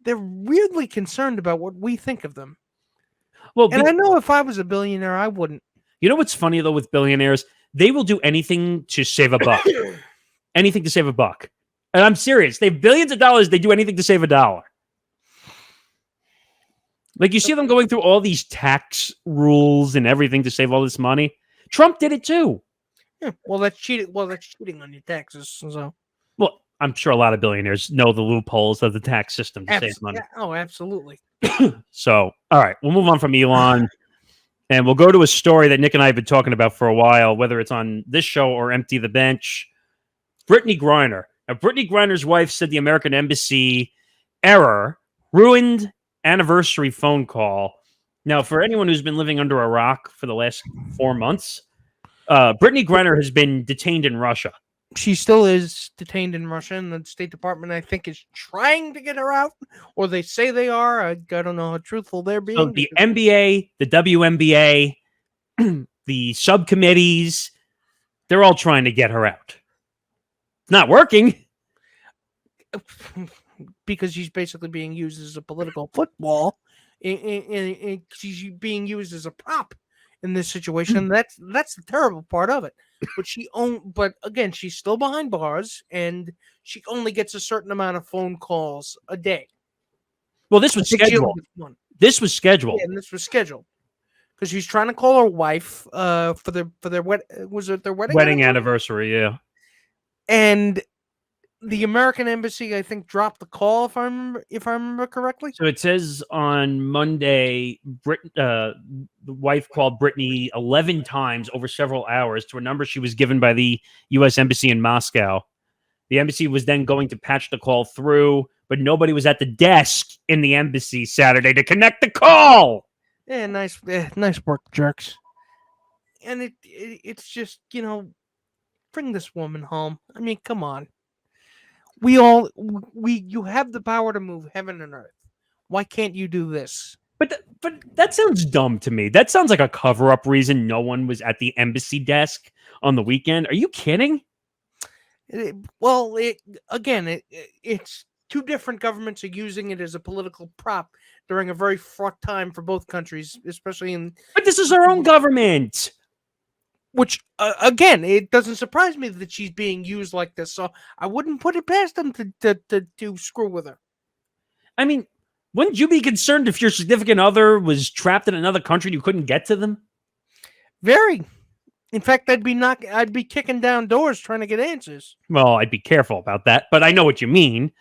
they're weirdly concerned about what we think of them.
Well,
and I know if I was a billionaire, I wouldn't.
You know what's funny though with billionaires? They will do anything to save a buck. Anything to save a buck. And I'm serious. They have billions of dollars. They do anything to save a dollar. Like you see them going through all these tax rules and everything to save all this money. Trump did it too.
Yeah, well, that's cheating. Well, that's cheating on your taxes. So,
well, I'm sure a lot of billionaires know the loopholes of the tax system to save money.
Yeah, oh, absolutely.
So, all right, we'll move on from Elon, and we'll go to a story that Nick and I have been talking about for a while, whether it's on this show or Empty the Bench. Britney Griner. Now, Britney Griner's wife said the American Embassy error ruined anniversary phone call. Now, for anyone who's been living under a rock for the last 4 months, Britney Griner has been detained in Russia.
She still is detained in Russia, and the State Department, I think, is trying to get her out, or they say they are. I don't know how truthful they're being.
So the NBA, the WNBA, the subcommittees, they're all trying to get her out. It's not working.
Because she's basically being used as a political football, and she's being used as a prop in this situation. That's the terrible part of it. But again, she's still behind bars, and she only gets a certain amount of phone calls a day.
Well, this was scheduled. This was scheduled.
Yeah, and this was scheduled because she's trying to call her wife for their wedding
anniversary? Yeah,
and the American Embassy, I think, dropped the call if I remember correctly.
So it says on Monday, the wife called Britney 11 times over several hours to a number she was given by the U.S. Embassy in Moscow. The embassy was then going to patch the call through, but nobody was at the desk in the embassy Saturday to connect the call.
Yeah, nice work, jerks. And it's just, bring this woman home. I mean, come on. You have the power to move heaven and earth. Why can't you do this?
But that sounds dumb to me. That sounds like a cover-up reason no one was at the embassy desk on the weekend. Are you kidding?
It's two different governments are using it as a political prop during a very fraught time for both countries, especially in.
But this is our own government.
Which, again, it doesn't surprise me that she's being used like this. So I wouldn't put it past them to screw with her.
I mean, wouldn't you be concerned if your significant other was trapped in another country and you couldn't get to them?
Very. In fact, I'd be kicking down doors trying to get answers.
Well, I'd be careful about that, but I know what you mean.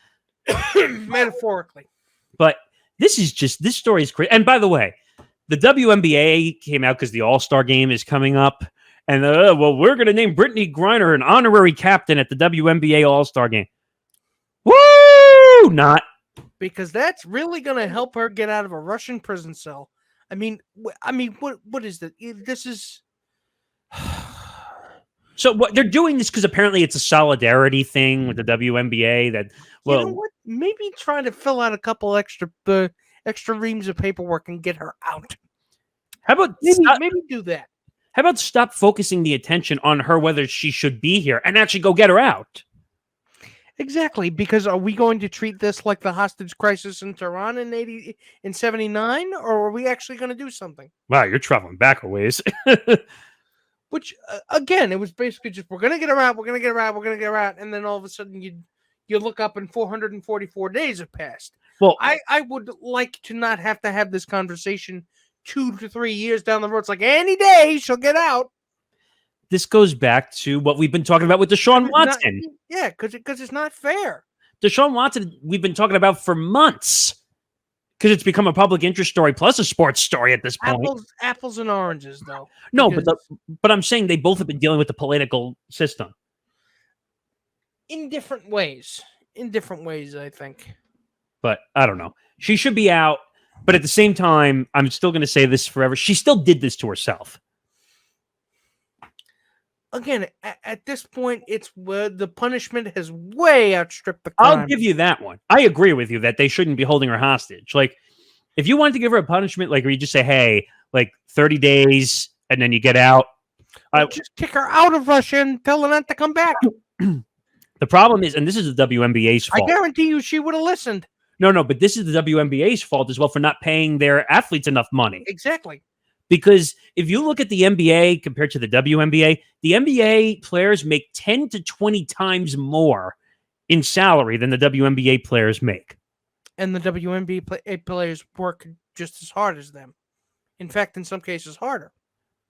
Metaphorically.
But this story is crazy. And by the way, the WNBA came out because the All-Star game is coming up. And, we're going to name Britney Griner an honorary captain at the WNBA All-Star game. Woo! Not.
Because that's really going to help her get out of a Russian prison cell. I mean, what is that? This is...
So what they're doing this because apparently it's a solidarity thing with the WNBA that, well...
You know what? Maybe try to fill out a couple extra reams of paperwork and get her out.
How about...
Maybe do that.
How about stop focusing the attention on her, whether she should be here, and actually go get her out?
Exactly, because are we going to treat this like the hostage crisis in Tehran in 79, or are we actually going to do something?
Wow, you're traveling back a ways.
Which, again, it was basically just, we're going to get her out, we're going to get her out, we're going to get her out, and then all of a sudden you look up and 444 days have passed.
Well,
I would like to not have to have this conversation 2 to 3 years down the road. It's like any day she'll get out.
this goes back to what we've been talking about with Deshaun Watson.
Because it's not fair.
Deshaun Watson, we've been talking about for months because it's become a public interest story plus a sports story at this point.
Apples and oranges, though.
No, but I'm saying they both have been dealing with the political system
in different ways. In different ways, I think.
But I don't know. She should be out. But at the same time, I'm still going to say this forever. She still did this to herself.
Again, at this point, it's the punishment has way outstripped the crime.
I'll give you that one. I agree with you that they shouldn't be holding her hostage. Like, if you wanted to give her a punishment, like where you just say, hey, like 30 days, and then you get out.
Just kick her out of Russia and tell her not to come back.
The problem is, and this is the WNBA's fault.
I guarantee you she would have listened.
No, but this is the WNBA's fault as well for not paying their athletes enough money.
Exactly.
Because if you look at the NBA compared to the WNBA, the NBA players make 10 to 20 times more in salary than the WNBA players make.
And the WNBA players work just as hard as them. In fact, in some cases, harder.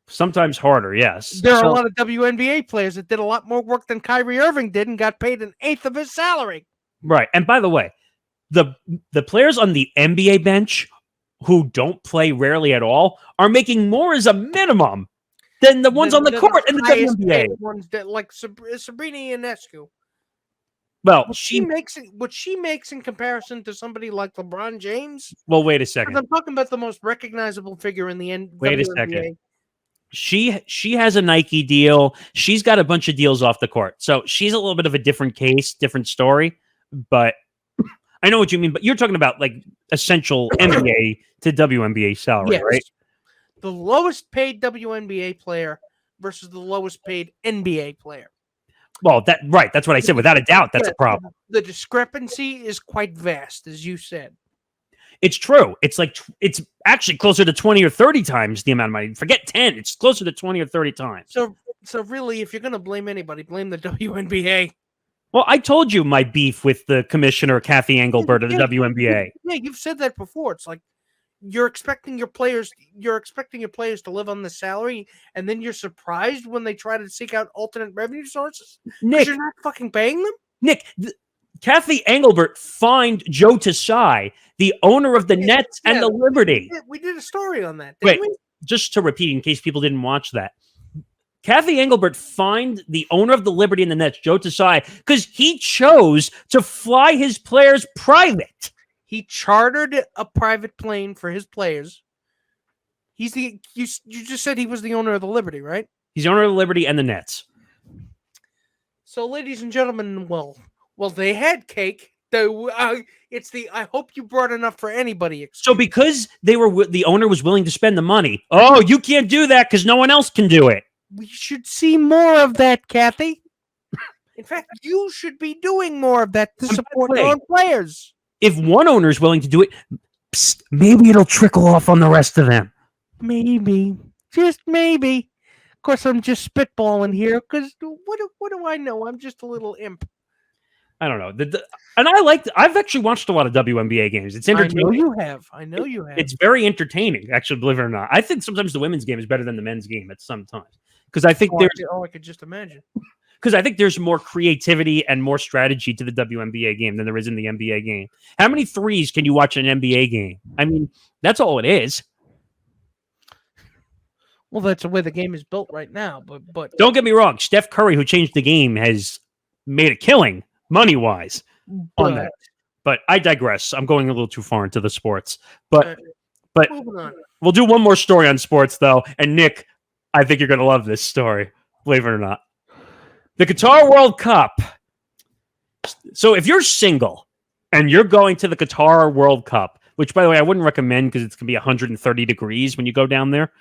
Sometimes harder, yes.
There are a lot of WNBA players that did a lot more work than Kyrie Irving did and got paid an eighth of his salary.
Right. And by the way, the players on the NBA bench who don't play rarely at all are making more as a minimum than the ones on the court in the WNBA.
Ones that, like Sabrina Ionescu.
Well,
what she makes in comparison to somebody like LeBron James.
Well, wait a second.
I'm talking about the most recognizable figure in the WNBA.
Wait a second. She has a Nike deal. She's got a bunch of deals off the court. So she's a little bit of a different case, different story. But I know what you mean. But you're talking about like essential NBA to WNBA salary, yes. Right?
The lowest paid WNBA player versus the lowest paid NBA player.
Well, that's what I said. Without a doubt, that's a problem.
The discrepancy is quite vast, as you said.
It's true. It's actually closer to 20 or 30 times the amount of money. Forget 10. It's closer to 20 or 30 times.
So really, if you're going to blame anybody, blame the WNBA.
Well, I told you my beef with the commissioner, Kathy Engelbert of the WNBA.
Yeah, you've said that before. It's like you're expecting your players to live on the salary, and then you're surprised when they try to seek out alternate revenue sources.
Nick,
you're not fucking paying them.
Nick, Kathy Engelbert fined Joe Tsai, the owner of the Nets and the Liberty.
We did a story on that.
Wait, just to repeat in case people didn't watch that. Kathy Engelbert fined the owner of the Liberty and the Nets, Joe Tsai, because he chose to fly his players private.
He chartered a private plane for his players. You just said he was the owner of the Liberty, right?
He's the owner of the Liberty and the Nets.
So, ladies and gentlemen, well, they had cake. It's the I hope you brought enough for anybody. Excuse.
So because the owner was willing to spend the money. Oh, you can't do that because no one else can do it.
We should see more of that, Kathy. In fact, you should be doing more of that to support your own players.
If one owner is willing to do it, maybe it'll trickle off on the rest of them.
Maybe. Just maybe. Of course, I'm just spitballing here because what do I know? I'm just a little imp.
I don't know. I've actually watched a lot of WNBA games. It's entertaining.
I know you have.
It's very entertaining, actually, believe it or not. I think sometimes the women's game is better than the men's game at some times. Because I think
I could just imagine.
Because I think there's more creativity and more strategy to the WNBA game than there is in the NBA game. How many threes can you watch in an NBA game? I mean, that's all it is.
Well, that's the way the game is built right now. But
don't get me wrong. Steph Curry, who changed the game, has made a killing money-wise on that. But I digress. I'm going a little too far into the sports. But we'll do one more story on sports, though. And Nick, I think you're going to love this story, believe it or not. The Qatar World Cup. So if you're single and you're going to the Qatar World Cup, which, by the way, I wouldn't recommend because it's going to be 130 degrees when you go down there.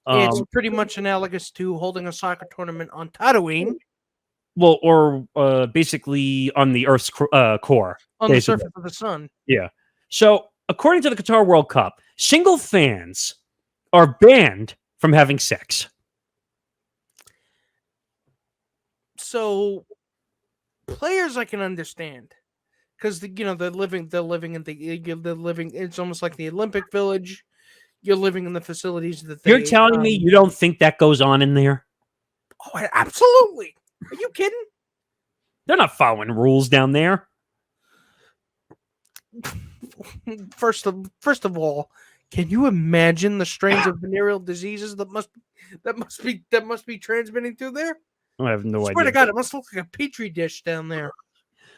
It's pretty much analogous to holding a soccer tournament on Tatooine.
Well, or basically on the Earth's core.
On the surface of the sun.
Yeah. So according to the Qatar World Cup, single fans are banned from having sex.
So, players I can understand. because they're living in they're living. It's almost like the Olympic Village. You're living in the facilities that
You're
they.
telling me you don't think that goes on in there?
Oh, absolutely. Are you kidding?
They're not following rules down there.
First of all, can you imagine the strains of venereal diseases that must be transmitting through there?
I have no
Swear
idea.
to God, it must look like a petri dish down there.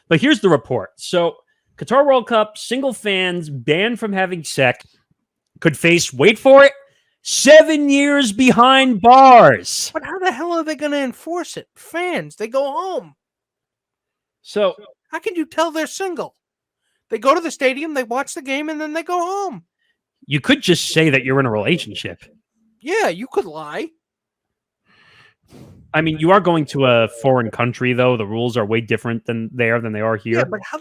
But here's the report. So, Qatar World Cup, single fans banned from having sex could face, wait for it, 7 years behind bars.
But how the hell are they going to enforce it? Fans, they go home.
So,
How can you tell they're single? They go to the stadium, they watch the game, and then they go home.
you could just say that you're in a relationship.
Yeah, you could lie.
I mean, you are going to a foreign country, though. The rules are way different than they are here.
Yeah, but how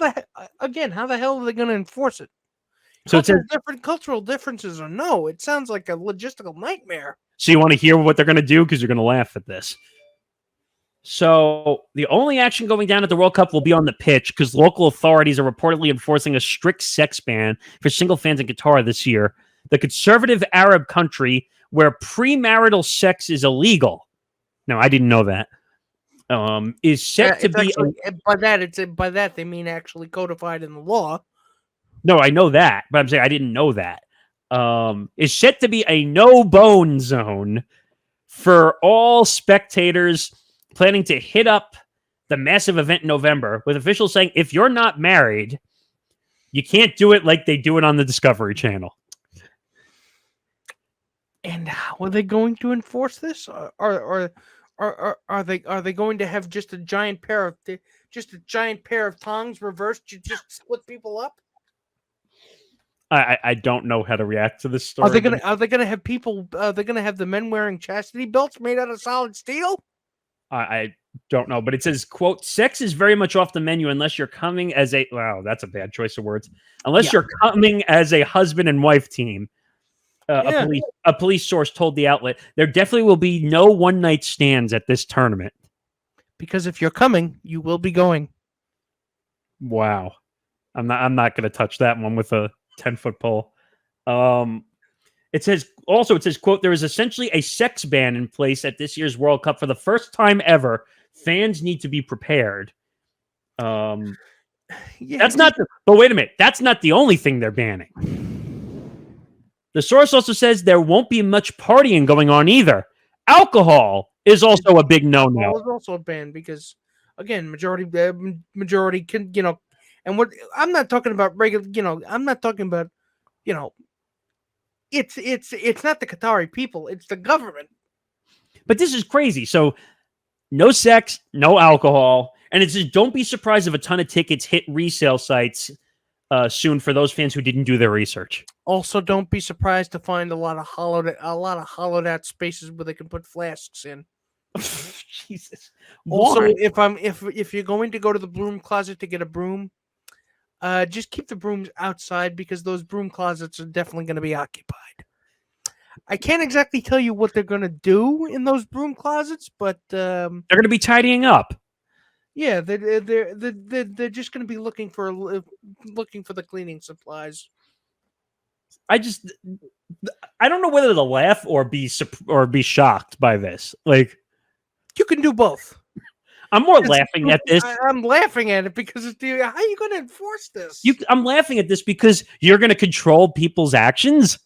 the hell are they going to enforce it?
So it says,
Cultural differences or no, it sounds like a logistical nightmare.
so you want to hear what they're going to do? Because you're going to laugh at this. So the only action going down at the World Cup will be on the pitch because local authorities are reportedly enforcing a strict sex ban for single fans in Qatar this year, the conservative Arab country where premarital sex is illegal. Now, I didn't know that. Is set to be
by that they mean actually codified in the law.
No, I know that, but I'm saying I didn't know that. Is set to be a no-bone zone for all spectators planning to hit up the massive event in November, with officials saying if you're not married, you can't do it like they do it on the Discovery Channel.
And how are they going to enforce this? Are they going to have just a giant pair of tongs reversed to just split people up?
I don't know how to react to this story.
Are they gonna have people? They're gonna have the men wearing chastity belts made out of solid steel?
I don't know, but it says, quote, sex is very much off the menu unless you're coming as a, wow, that's a bad choice of words. Unless you're coming as a husband and wife team. A police source told the outlet, there definitely will be no one-night stands at this tournament.
Because if you're coming, you will be going.
Wow. I'm not going to touch that one with a 10-foot pole. It says, quote, there is essentially a sex ban in place at this year's World Cup for the first time ever. Fans need to be prepared. But wait a minute. That's not the only thing they're banning. The source also says there won't be much partying going on either. Alcohol is also a big no-no.
Alcohol is also a ban because, again, majority can, and what I'm not talking about regular, I'm not talking about, it's not the Qatari people, it's the government.
But this is crazy. So no sex, no alcohol, and it says don't be surprised if a ton of tickets hit resale sites soon for those fans who didn't do their research. Also,
don't be surprised to find a lot of hollowed out spaces where they can put flasks in.
Jesus.
Also, if you're going to go to the broom closet to get a broom, just keep the brooms outside because those broom closets are definitely going to be occupied. I can't exactly tell you what they're going to do in those broom closets, but
they're going to be tidying up.
Yeah, they're just going to be looking for the cleaning supplies.
I don't know whether to laugh or be shocked by this. Like,
you can do both.
I'm more laughing at this.
I'm laughing at it because how are you going to enforce this?
I'm laughing at this because you're going to control people's actions.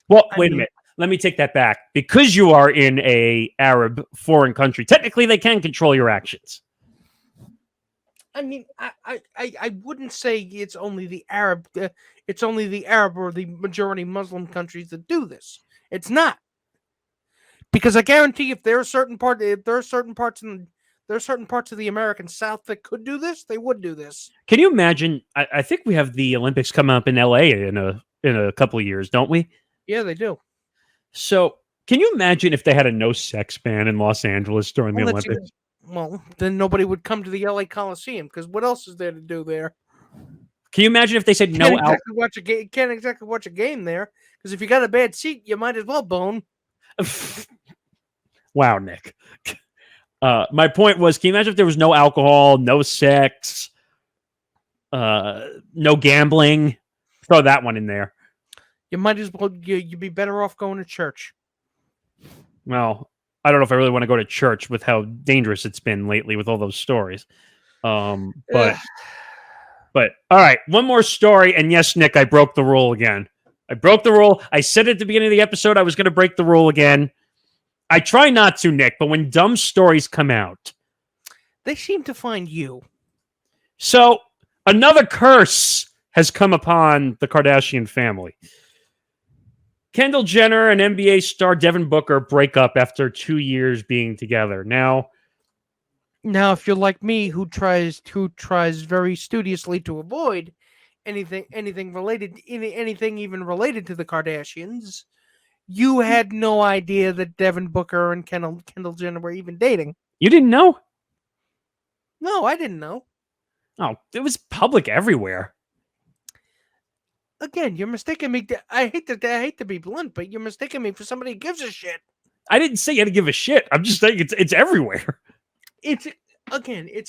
Well, wait a minute. Let me take that back. Because you are in a Arab foreign country, technically they can control your actions.
I mean, I wouldn't say it's only the Arab. It's only the Arab or the majority Muslim countries that do this. It's not, because I guarantee if there are certain parts of the American South that could do this, they would do this.
Can you imagine? I think we have the Olympics coming up in LA in a couple of years, don't we?
Yeah, they do.
So, can you imagine if they had a no sex ban in Los Angeles during the Olympics?
Well, then nobody would come to the LA Coliseum because what else is there to do there?
Can you imagine if they said no?
Can't exactly watch a game there because if you got a bad seat, you might as well bone.
Wow, Nick. My point was, can you imagine if there was no alcohol, no sex? No gambling. Throw that one in there.
You might as well. You'd be better off going to church.
Well, I don't know if I really want to go to church with how dangerous it's been lately with all those stories. But all right, one more story. And yes, Nick, I broke the rule again. I broke the rule. I said at the beginning of the episode I was going to break the rule again. I try not to, Nick, but when dumb stories come out,
they seem to find you.
So another curse has come upon the Kardashian family. Kendall Jenner and NBA star Devin Booker break up after 2 years being together. Now,
if you're like me, who tries very studiously to avoid anything even related to the Kardashians, you had no idea that Devin Booker and Kendall Jenner were even dating.
You didn't know?
No, I didn't know.
Oh, it was public everywhere.
Again, you're mistaking me. I hate to be blunt, but you're mistaking me for somebody who gives a shit.
I didn't say you had to give a shit. I'm just saying it's everywhere.
It's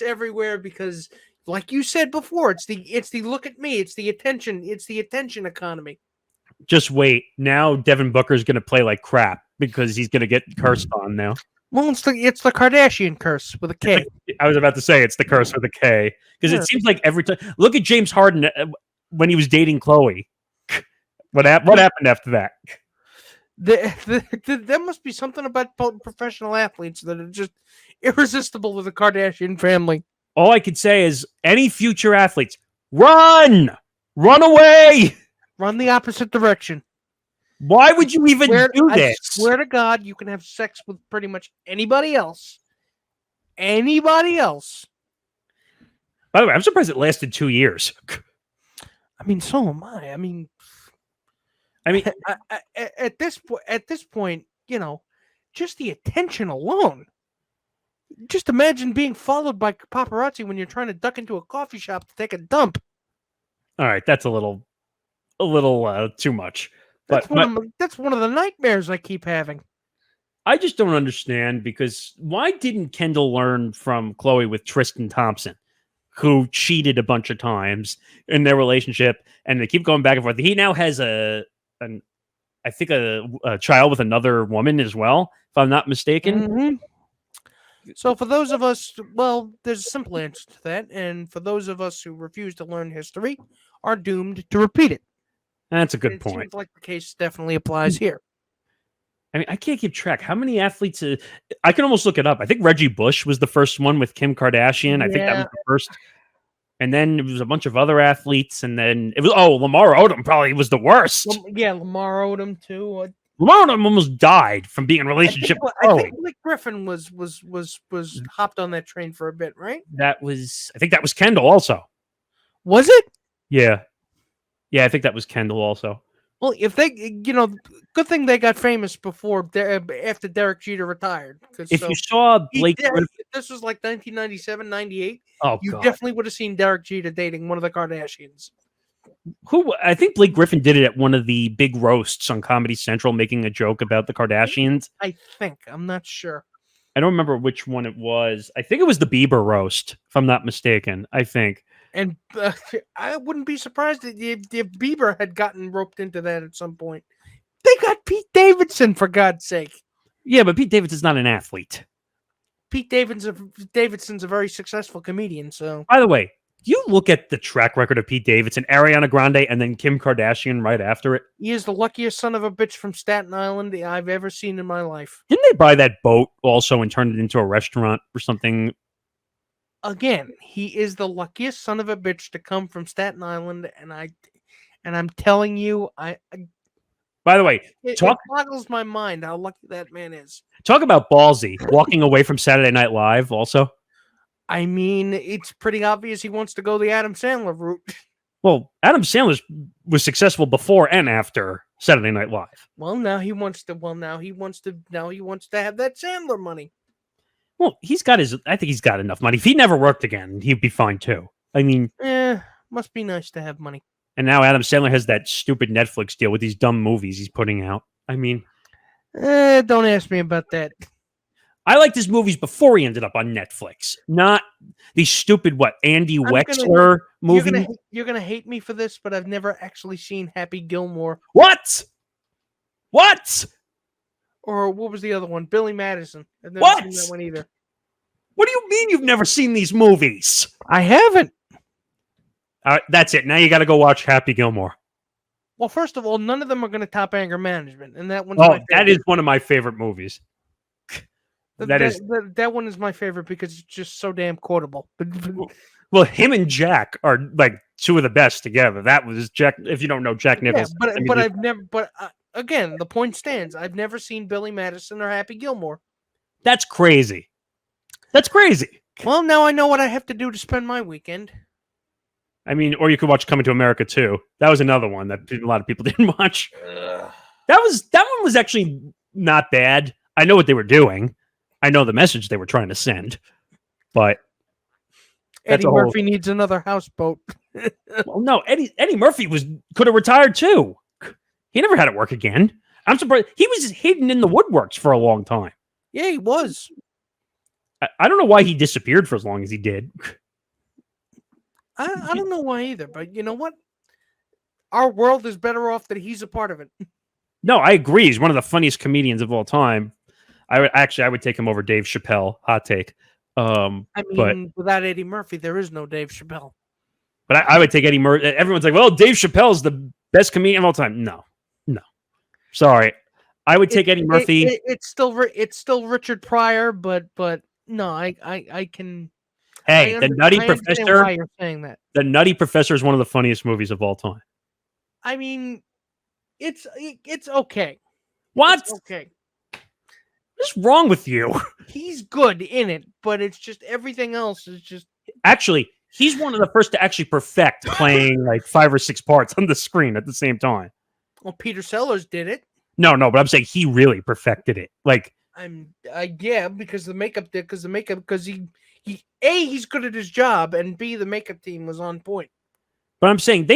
everywhere because, like you said before, it's the look at me, it's the attention economy.
Just wait. Now Devin Booker's going to play like crap because he's going to get cursed on now.
Well, it's the Kardashian curse with a K.
I was about to say it's the curse with a K because it seems like every time. Look at James Harden when he was dating Khloe. What happened after that?
There must be something about professional athletes that are just irresistible to the Kardashian family.
All I could say is any future athletes, run away,
run the opposite direction.
Why would you even do this?
I swear to God, you can have sex with pretty much anybody else. Anybody else.
By the way, I'm surprised it lasted 2 years.
I mean, so am I. I mean, at this point, just the attention alone. Just imagine being followed by paparazzi when you're trying to duck into a coffee shop to take a dump.
All right, that's a little too much.
That's one of the nightmares I keep having.
I just don't understand because why didn't Kendall learn from Khloe with Tristan Thompson, who cheated a bunch of times in their relationship, and they keep going back and forth. He now has a child with another woman as well, if I'm not mistaken.
Mm-hmm. So for those of us, well, there's a simple answer to that, and for those of us who refuse to learn history, are doomed to repeat it.
That's a good point.
Seems like the case definitely applies here.
I mean, I can't keep track. How many athletes? I can almost look it up. I think Reggie Bush was the first one with Kim Kardashian. I think that was the first. And then it was a bunch of other athletes. And then it was, Lamar Odom probably was the worst.
Yeah, Lamar Odom too.
Lamar Odom almost died from being in a relationship with Khloe.
I think Blake Griffin was hopped on that train for a bit, right?
I think that was Kendall also.
Was it?
Yeah. Yeah, I think that was Kendall also.
Well, if they, good thing they got famous after Derek Jeter retired.
If you saw Blake Griffin,
this was like 1997, 98. You
God.
definitely would have seen Derek Jeter dating one of the Kardashians.
I think Blake Griffin did it at one of the big roasts on Comedy Central, making a joke about the Kardashians.
I'm not sure.
I don't remember which one it was. I think it was the Bieber roast, if I'm not mistaken. I think.
And I wouldn't be surprised if Bieber had gotten roped into that at some point. They got Pete Davidson, for God's sake.
Yeah, but Pete Davidson's not an athlete.
Pete Davidson's a very successful comedian. So,
by the way, you look at the track record of Pete Davidson, Ariana Grande, and then Kim Kardashian right after it.
He is the luckiest son of a bitch from Staten Island I've ever seen in my life.
Didn't they buy that boat also and turn it into a restaurant or something?
Again, he is the luckiest son of a bitch to come from Staten Island, and I'm telling you,
by the way,
it boggles my mind how lucky that man is.
Talk about ballsy, walking away from Saturday Night Live also.
I mean, it's pretty obvious he wants to go the Adam Sandler route.
Well, Adam Sandler was successable before and after Saturday Night Live.
Well, now he wants to have that Sandler money.
Well, I think he's got enough money. If he never worked again, he'd be fine too. I mean,
must be nice to have money.
And now Adam Sandler has that stupid Netflix deal with these dumb movies he's putting out. I mean,
don't ask me about that.
I liked his movies before he ended up on Netflix, not these stupid Andy Wexler movie.
You're gonna hate me for this, but I've never actually seen Happy Gilmore.
What?
Or what was the other one? Billy Madison. I've never
What?
seen that one either.
What do you mean you've never seen these movies?
I haven't.
That's it. Now you got to go watch Happy Gilmore.
Well, first of all, none of them are going to top Anger Management, and that one's my favorite.
That is one of my favorite movies.
That one is my favorite because it's just so damn quotable.
Well, him and Jack are like two of the best together. That was Jack. If you don't know Jack Nicholson,
but I've never. But again, the point stands. I've never seen Billy Madison or Happy Gilmore.
That's crazy.
Well, now I know what I have to do to spend my weekend.
I mean, or you could watch Coming to America too. That was another one that a lot of people didn't watch. That one was actually not bad. I know what they were doing. I know the message they were trying to send, but
Eddie Murphy needs another houseboat.
Well, no, Eddie Murphy could have retired too. He never had to work again. I'm surprised he was hidden in the woodworks for a long time.
Yeah, he was.
I don't know why he disappeared for as long as he did.
I don't know why either, but you know what? Our world is better off that he's a part of it.
No, I agree. He's one of the funniest comedians of all time. I would take him over Dave Chappelle. Hot take.
Without Eddie Murphy, there is no Dave Chappelle.
But I would take Eddie Murphy. Everyone's like, well, Dave Chappelle's the best comedian of all time. No. Sorry. I would take Eddie Murphy.
It's still Richard Pryor, but no, I can.
Hey, The Nutty Professor.
Why you're saying that?
The Nutty Professor is one of the funniest movies of all time.
I mean, it's okay.
What?
It's okay.
What's wrong with you?
He's good in it, but it's just everything else is just.
Actually, he's one of the first to actually perfect playing like 5 or 6 parts on the screen at the same time.
Well, Peter Sellers did it.
No, but I'm saying he really perfected it. Like,
because he's good at his job, and B, the makeup team was on point.
But I'm saying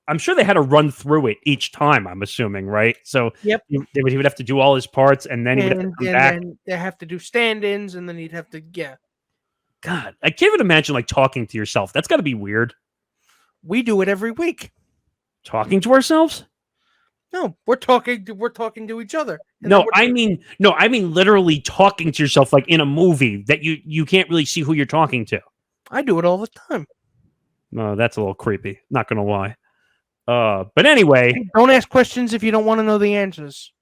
I'm sure they had to run through it each time, I'm assuming, right? So
yep.
He would have to do all his parts, and then he would have to come back.
Then they have to do stand-ins, and then he'd have to,
God, I can't even imagine like talking to yourself. That's got to be weird.
We do it every week.
Talking to ourselves?
No, we're talking to each other.
I mean literally talking to yourself like in a movie that you can't really see who you're talking to.
I do it all the time.
No, that's a little creepy. Not gonna lie. But anyway,
don't ask questions if you don't want to know the answers.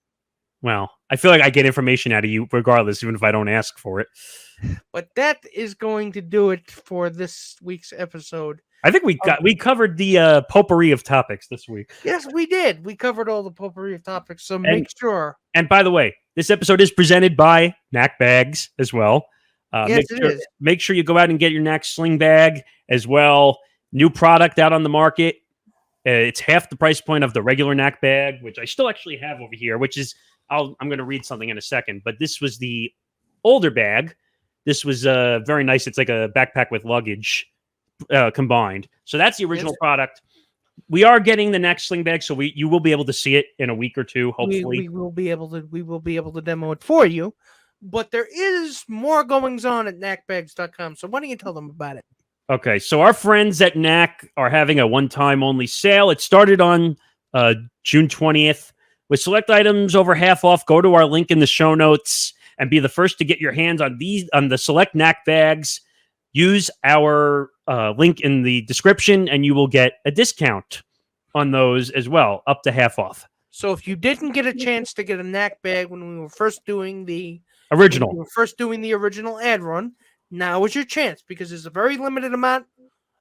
Well, I feel like I get information out of you regardless, even if I don't ask for it.
But that is going to do it for this week's episode.
I think we covered the potpourri of topics this week.
Yes, we did. We covered all the potpourri of topics, so make sure.
And by the way, this episode is presented by Knack Bags as well.
Yes, it is.
Make sure you go out and get your Knack Sling Bag as well. New product out on the market. It's half the price point of the regular Knack Bag, which I still actually have over here, which is, I'm going to read something in a second, but this was the older bag. This was very nice. It's like a backpack with luggage combined. So that's the original product. We are getting the Knack Sling Bag, so you will be able to see it in a week or two, hopefully.
We will be able to demo it for you. But there is more goings on at knackbags.com. So why don't you tell them about it?
Okay, so our friends at Knack are having a one-time only sale. It started on June 20th. With select items over half off, go to our link in the show notes and be the first to get your hands on the select Knack Bags. Use our link in the description, and you will get a discount on those as well, up to half off.
So if you didn't get a chance to get a Knack Bag when we were first doing the original ad run, now is your chance because there's a very limited amount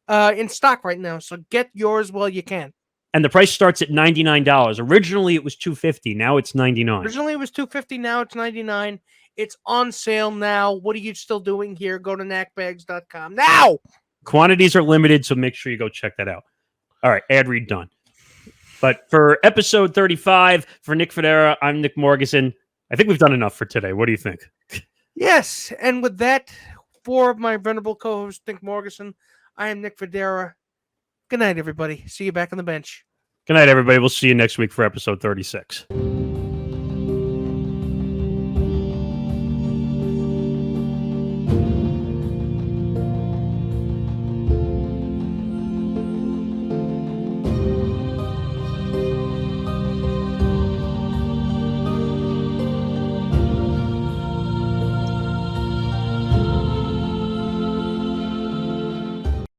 in stock right now. So get yours while you can.
And the price starts at $99. Originally, it was $250. Now it's $99.
Originally, it was $250. Now it's $99. It's on sale now. What are you still doing here? Go to knackbags.com now.
Quantities are limited, so make sure you go check that out. All right, ad read done. But for episode 35, for Nick Fodera, I'm Nick Morgasen. I think we've done enough for today. What do you think?
Yes, and with that, for my venerable co-host, Nick Morgasen, I am Nick Fodera. Good night, everybody. See you back on the bench.
Good night, everybody. We'll see you next week for episode 36.